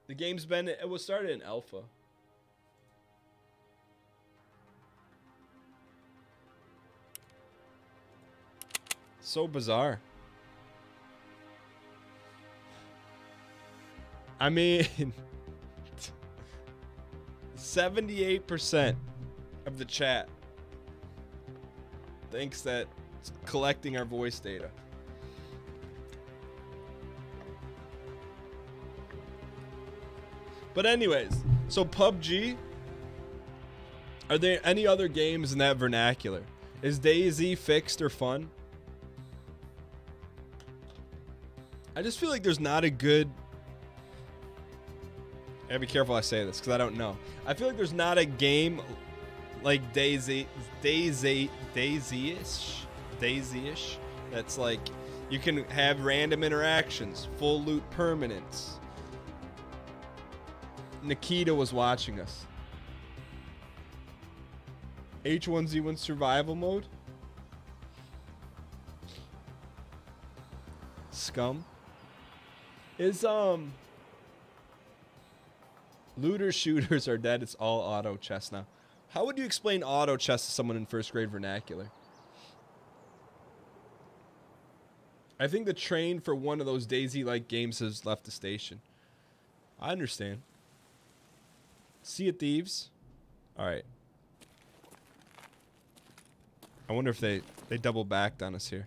The game's it was started in alpha. So bizarre. I mean, 78% of the chat thinks that it's collecting our voice data. But anyways, so PUBG, are there any other games in that vernacular? Is DayZ fixed or fun? I just feel like there's not a good... I gotta be careful I say this because I don't know. I feel like there's not a game like DayZ-ish that's like you can have random interactions, full loot permanence. Nikita was watching us. H1Z1 survival mode. Scum. Is looter shooters are dead. It's all auto chess now. How would you explain auto chess to someone in first grade vernacular? I think the train for one of those DayZ-like games has left the station. I understand. Sea of Thieves. All right. I wonder if they double backed on us here.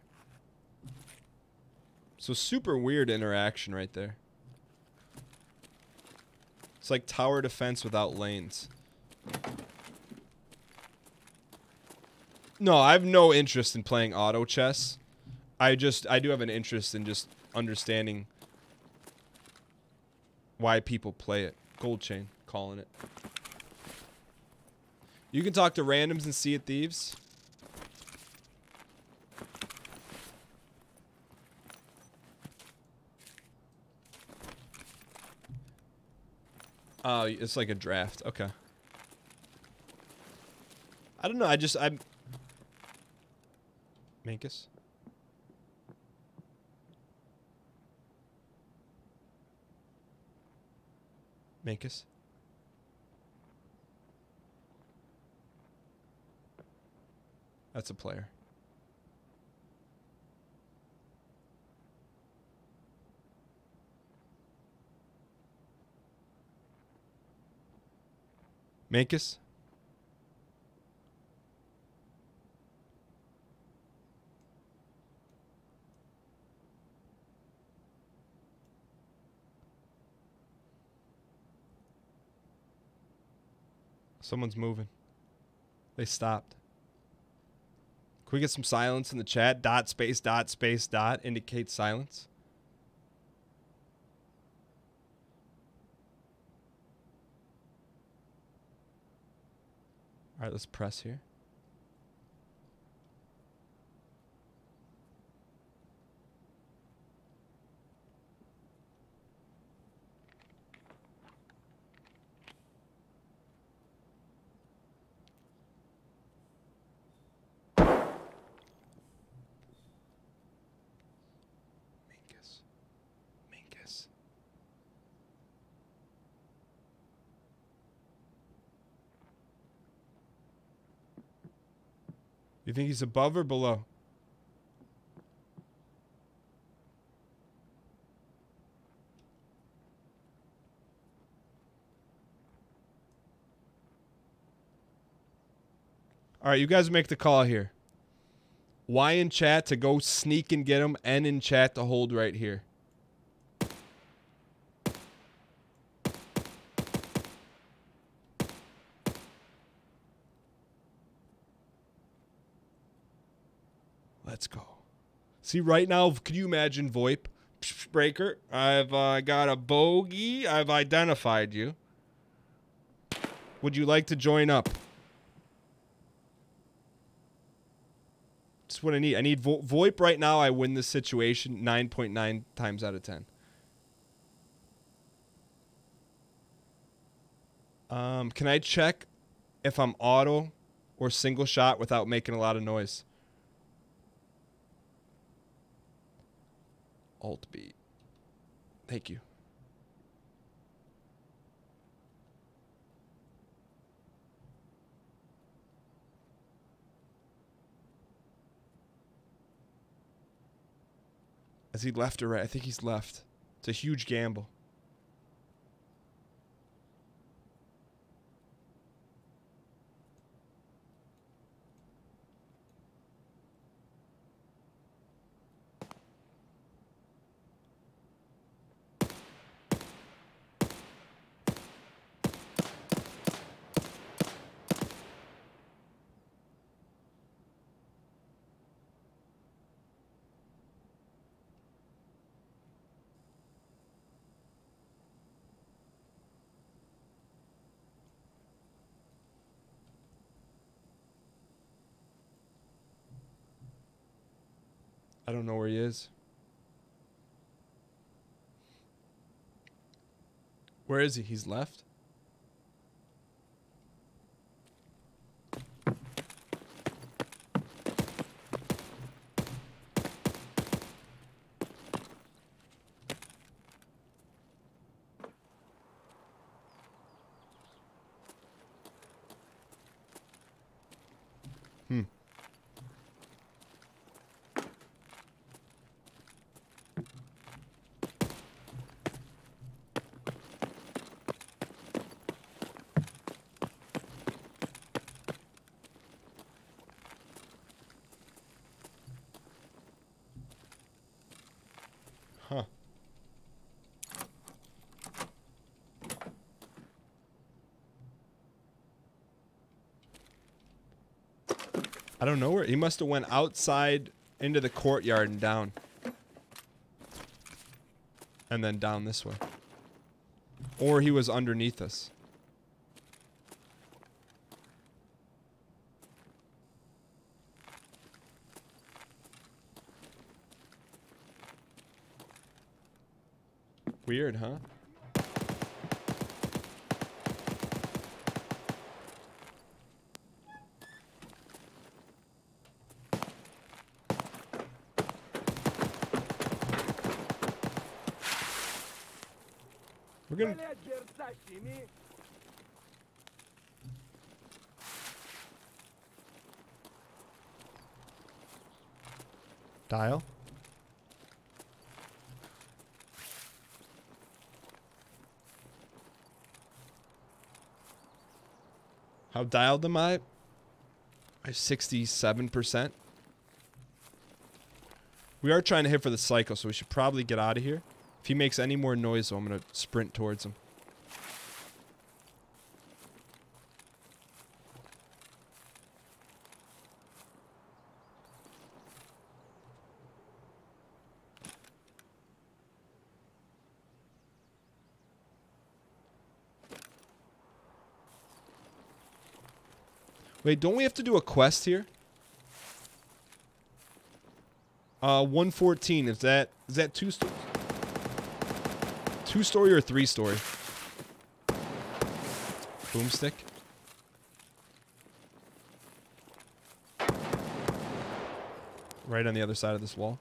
So super weird interaction right there. It's like tower defense without lanes. No, I have no interest in playing auto chess. I do have an interest in just understanding why people play it. Gold chain, calling it. You can talk to randoms and Sea of Thieves. Oh, it's like a draft. Okay. I don't know. I'm... Mankus? Mankus? That's a player. Mankus? Someone's moving. They stopped. Can we get some silence in the chat? Dot, space, dot, space, dot. Indicate silence. All right, let's press here. Minkus. You think he's above or below? All right, you guys make the call here. Y in chat to go sneak and get him. N in chat to hold right here. Let's go. See, right now, could you imagine VoIP? Breaker, I've got a bogey. I've identified you. Would you like to join up? That's what I need. I need VoIP right now. I win this situation 9.9 times out of 10. Can I check if I'm auto or single shot without making a lot of noise? Alt B. Thank you. Is he left or right? I think he's left. It's a huge gamble. I don't know where he is. Where is he? He's left? Huh. I don't know where he must have went outside into the courtyard and down. And then down this way. Or he was underneath us. Weird, huh? We're gonna... Dial? How dialed am I? I'm 67%. We are trying to hit for the cycle, so we should probably get out of here. If he makes any more noise, though, I'm going to sprint towards him. Wait, don't we have to do a quest here? 114. Is that 2 stories? 2-story or 3-story? Boomstick. Right on the other side of this wall.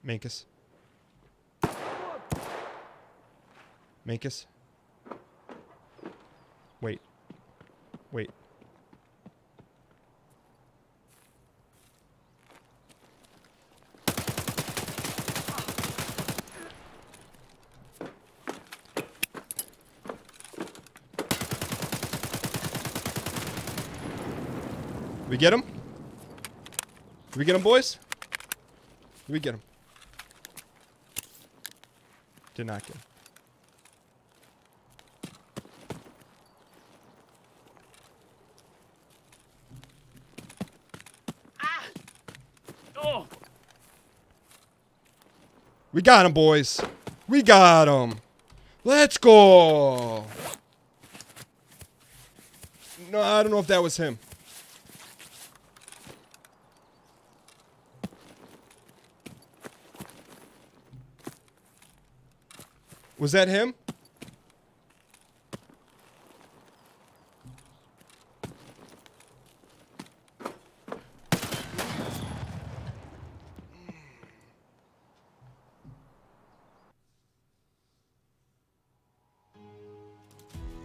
Mankus. Mankus. Wait. Wait. We get him? Did we get him, boys? Did we get him? Did not get him. Oh! We got him, boys. We got him. Let's go. No, I don't know if that was him. Was that him?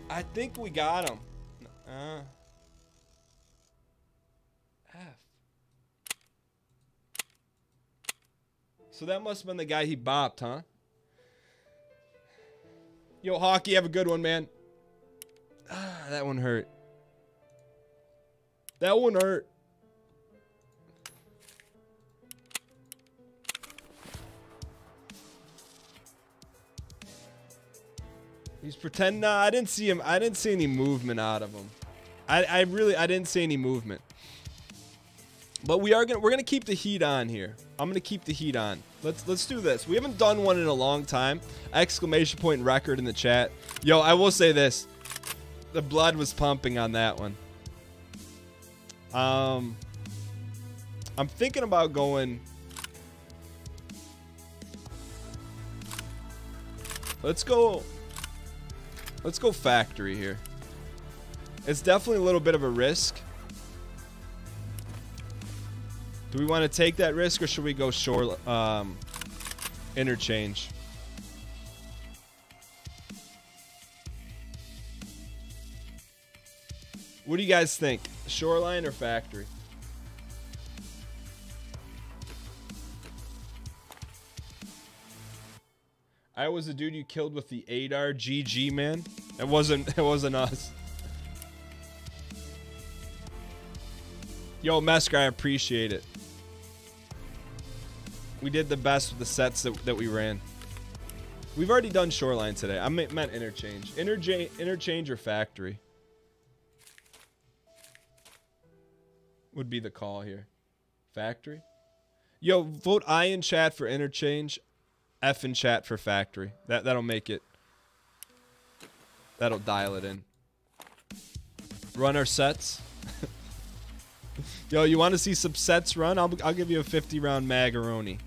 I think we got him. F. So that must have been the guy he bopped, huh? Yo, Hockey, have a good one, man. Ah, that one hurt. That one hurt. He's pretending. Nah, I didn't see him. I didn't see any movement out of him. I didn't see any movement. But we're gonna keep the heat on here. I'm gonna keep the heat on. Let's do this. We haven't done one in a long time. Exclamation point record in the chat. Yo, I will say this. The blood was pumping on that one. I'm thinking about going. Let's go factory here. It's definitely a little bit of a risk. Do we want to take that risk or should we go shore interchange? What do you guys think? Shoreline or factory? I was the dude you killed with the ADAR. GG, man. It wasn't us. Yo, Mesker, I appreciate it. We did the best with the sets that we ran. We've already done shoreline today. I meant interchange. Interchange or factory would be the call here. Factory. Yo, vote I in chat for interchange. F in chat for factory. That'll make it. That'll dial it in. Run our sets. Yo, you want to see some sets run? I'll give you a 50-round magaroni.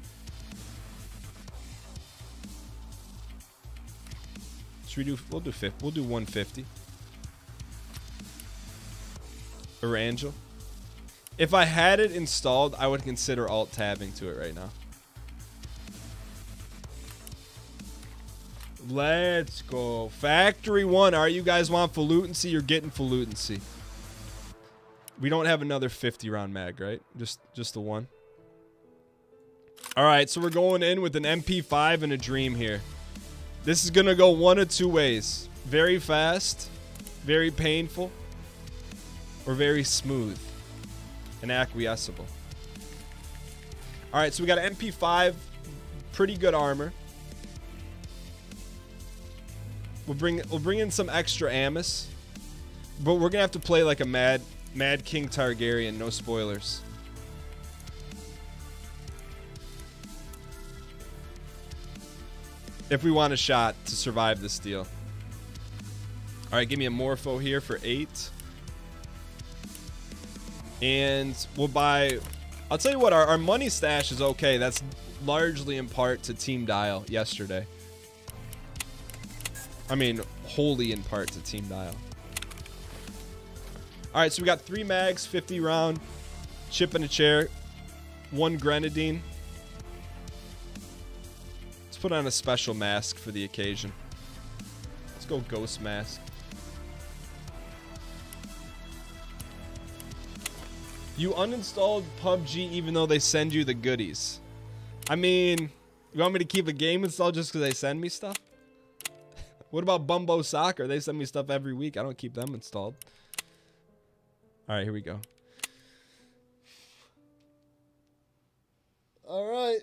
Should we do? We'll do 50. We'll do 150. Erangel. If I had it installed, I would consider alt-tabbing to it right now. Let's go. Factory 1. All right, you guys want falutency? You're getting falutency. We don't have another 50-round mag, right? Just the one. All right, so we're going in with an MP5 and a dream here. This is going to go one of two ways. Very fast, very painful, or very smooth and acquiesceable. All right, so we got an MP5, pretty good armor. We'll bring in some extra Amos, but we're gonna have to play like a Mad King Targaryen. No spoilers. if we want a shot to survive this deal. All right, give me a Morpho here for 8. And we'll buy... I'll tell you what, our money stash is okay. That's largely in part to Team Dial yesterday. I mean, wholly in part to Team Dial. All right, so we got 3 mags, 50 round, chip in a chair, 1 grenadine. Let's put on a special mask for the occasion. Let's go ghost mask. You uninstalled PUBG even though they send you the goodies. I mean, you want me to keep a game installed just because they send me stuff? What about Bumbo Soccer? They send me stuff every week. I don't keep them installed. All right, here we go. All right.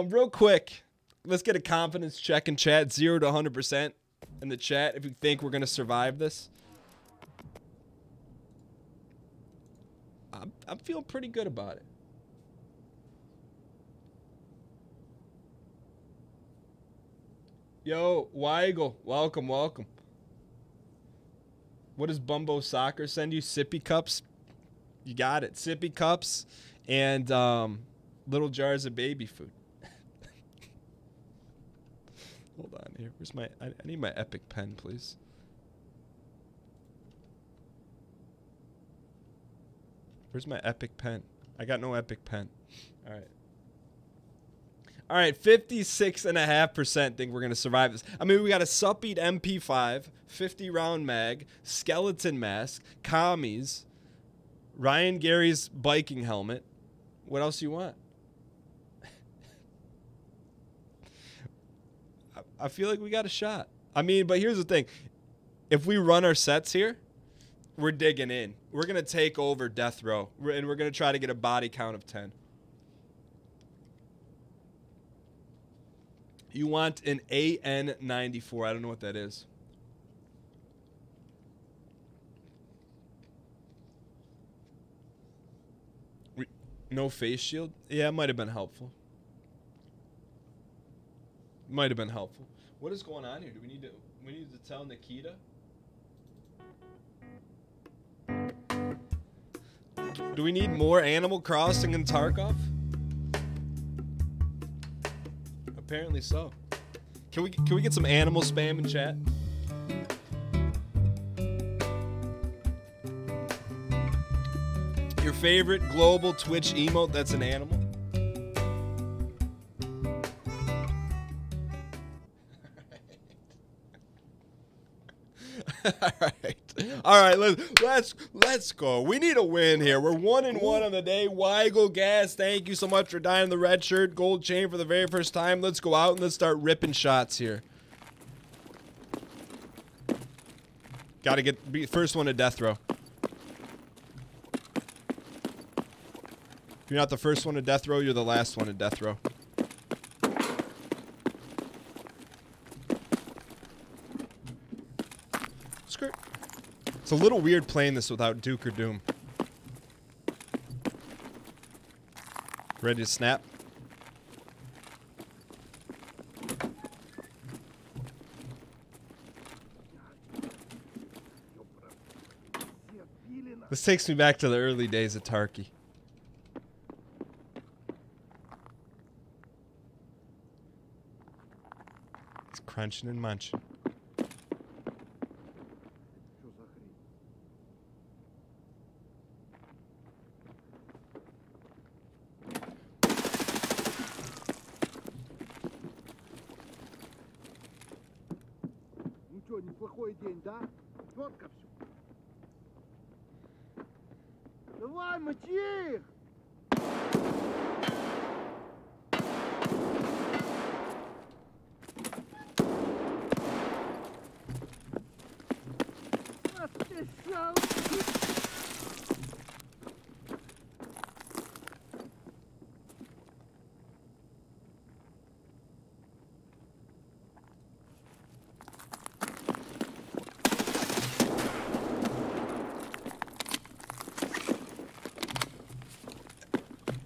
Real quick, let's get a confidence check in chat. 0 to 100% in the chat if you think we're going to survive this. I'm feeling pretty good about it. Yo, Weigel, welcome, welcome. What does Bumbo Soccer send you? Sippy cups? You got it. Sippy cups and little jars of baby food. Hold on here. Where's my... I need my epic pen, please. Where's my epic pen? I got no epic pen. All right. All right, 56.5% think we're going to survive this. I mean, we got a Suppied MP5, 50 round mag, skeleton mask, commies, Ryan Gary's biking helmet. What else you want? I feel like we got a shot. I mean, but here's the thing. If we run our sets here, we're digging in. We're going to take over death row, and we're going to try to get a body count of 10. You want an AN94. I don't know what that is. No face shield? Yeah, it might have been helpful. Might have been helpful. What is going on here? Do we need to tell Nikita? Do we need more Animal Crossing in Tarkov? Apparently so. Can we get some animal spam in chat? Your favorite global Twitch emote that's an animal? All right, let's go. We need a win here. We're 1-1 on the day. Weigel Gas, thank you so much for dying the red shirt, gold chain for the very first time. Let's go out and let's start ripping shots here. Got to be first one to death row. If you're not the first one to death row, you're the last one to death row. It's a little weird playing this without Duke or Doom. Ready to snap? This takes me back to the early days of Tarky. It's crunching and munching. Неплохой день, да? Четко все. Давай, мочи их!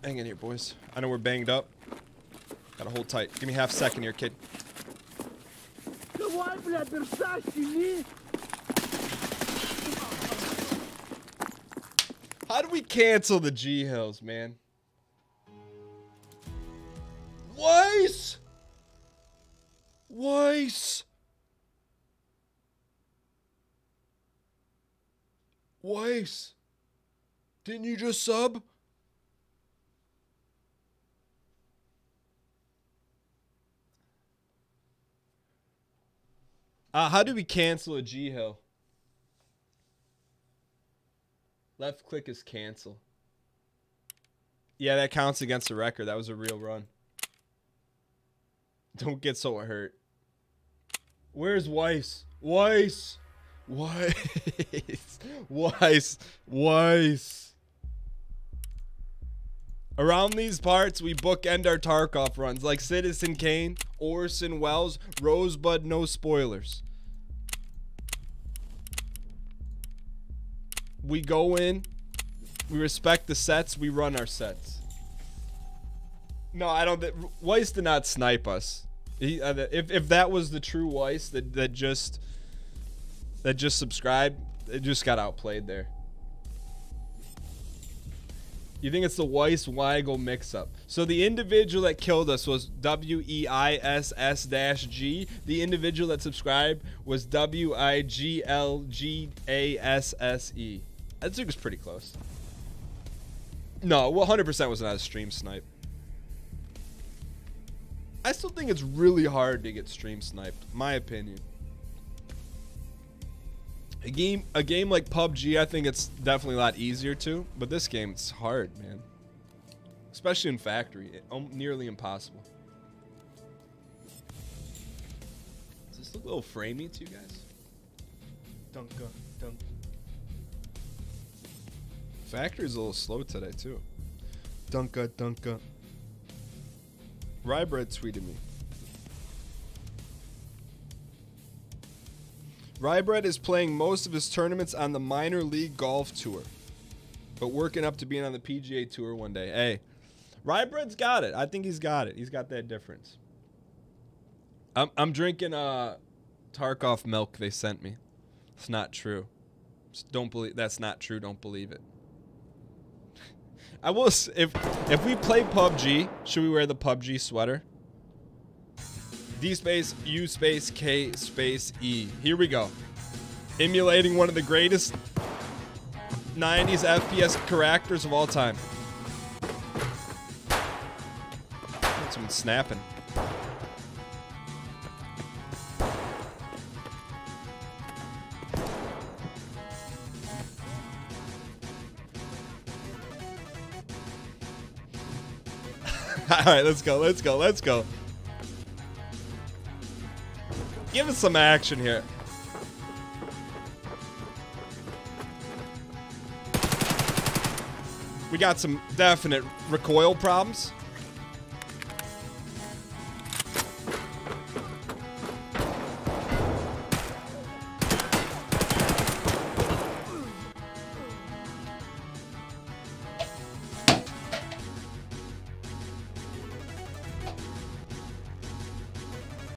Hang in here, boys. I know we're banged up. Gotta hold tight. Give me half a second here, kid. How do we cancel the G Hills, man? Weiss! Weiss! Weiss! Didn't you just sub? How do we cancel a G Hill? Left click is cancel. Yeah, that counts against the record. That was a real run. Don't get so hurt. Where's Weiss? Weiss! Weiss! Weiss! Weiss! Around these parts, we bookend our Tarkov runs like Citizen Kane, Orson Welles, Rosebud, no spoilers. We go in, we respect the sets, we run our sets. No, I don't. Weiss did not snipe us. If that was the true Weiss that just subscribed, it just got outplayed there. You think it's the Weiss-Weigel mix-up? So the individual that killed us was WEISS-G. The individual that subscribed was WIGLGASSE. That took us pretty close. No, 100% was not a stream snipe. I still think it's really hard to get stream sniped, my opinion. A game like PUBG, I think it's definitely a lot easier to, but this game, it's hard, man. Especially in factory, nearly impossible. Does this look a little framey to you guys? Dunka, dunk. Factory's a little slow today too. Dunka, dunka. Rybread tweeted me. Rybread is playing most of his tournaments on the minor league golf tour, but working up to being on the PGA tour one day. Hey, Rybread's got it. I think he's got it. He's got that difference. I'm drinking Tarkov milk they sent me. It's not true. Just don't believe. That's not true. Don't believe it. I will. If we play PUBG, should we wear the PUBG sweater? D space U space K space E. Here we go. Emulating one of the greatest 90s FPS characters of all time. Someone's snapping. All right, let's go. Let's go. Let's go. Give us some action here. We got some definite recoil problems.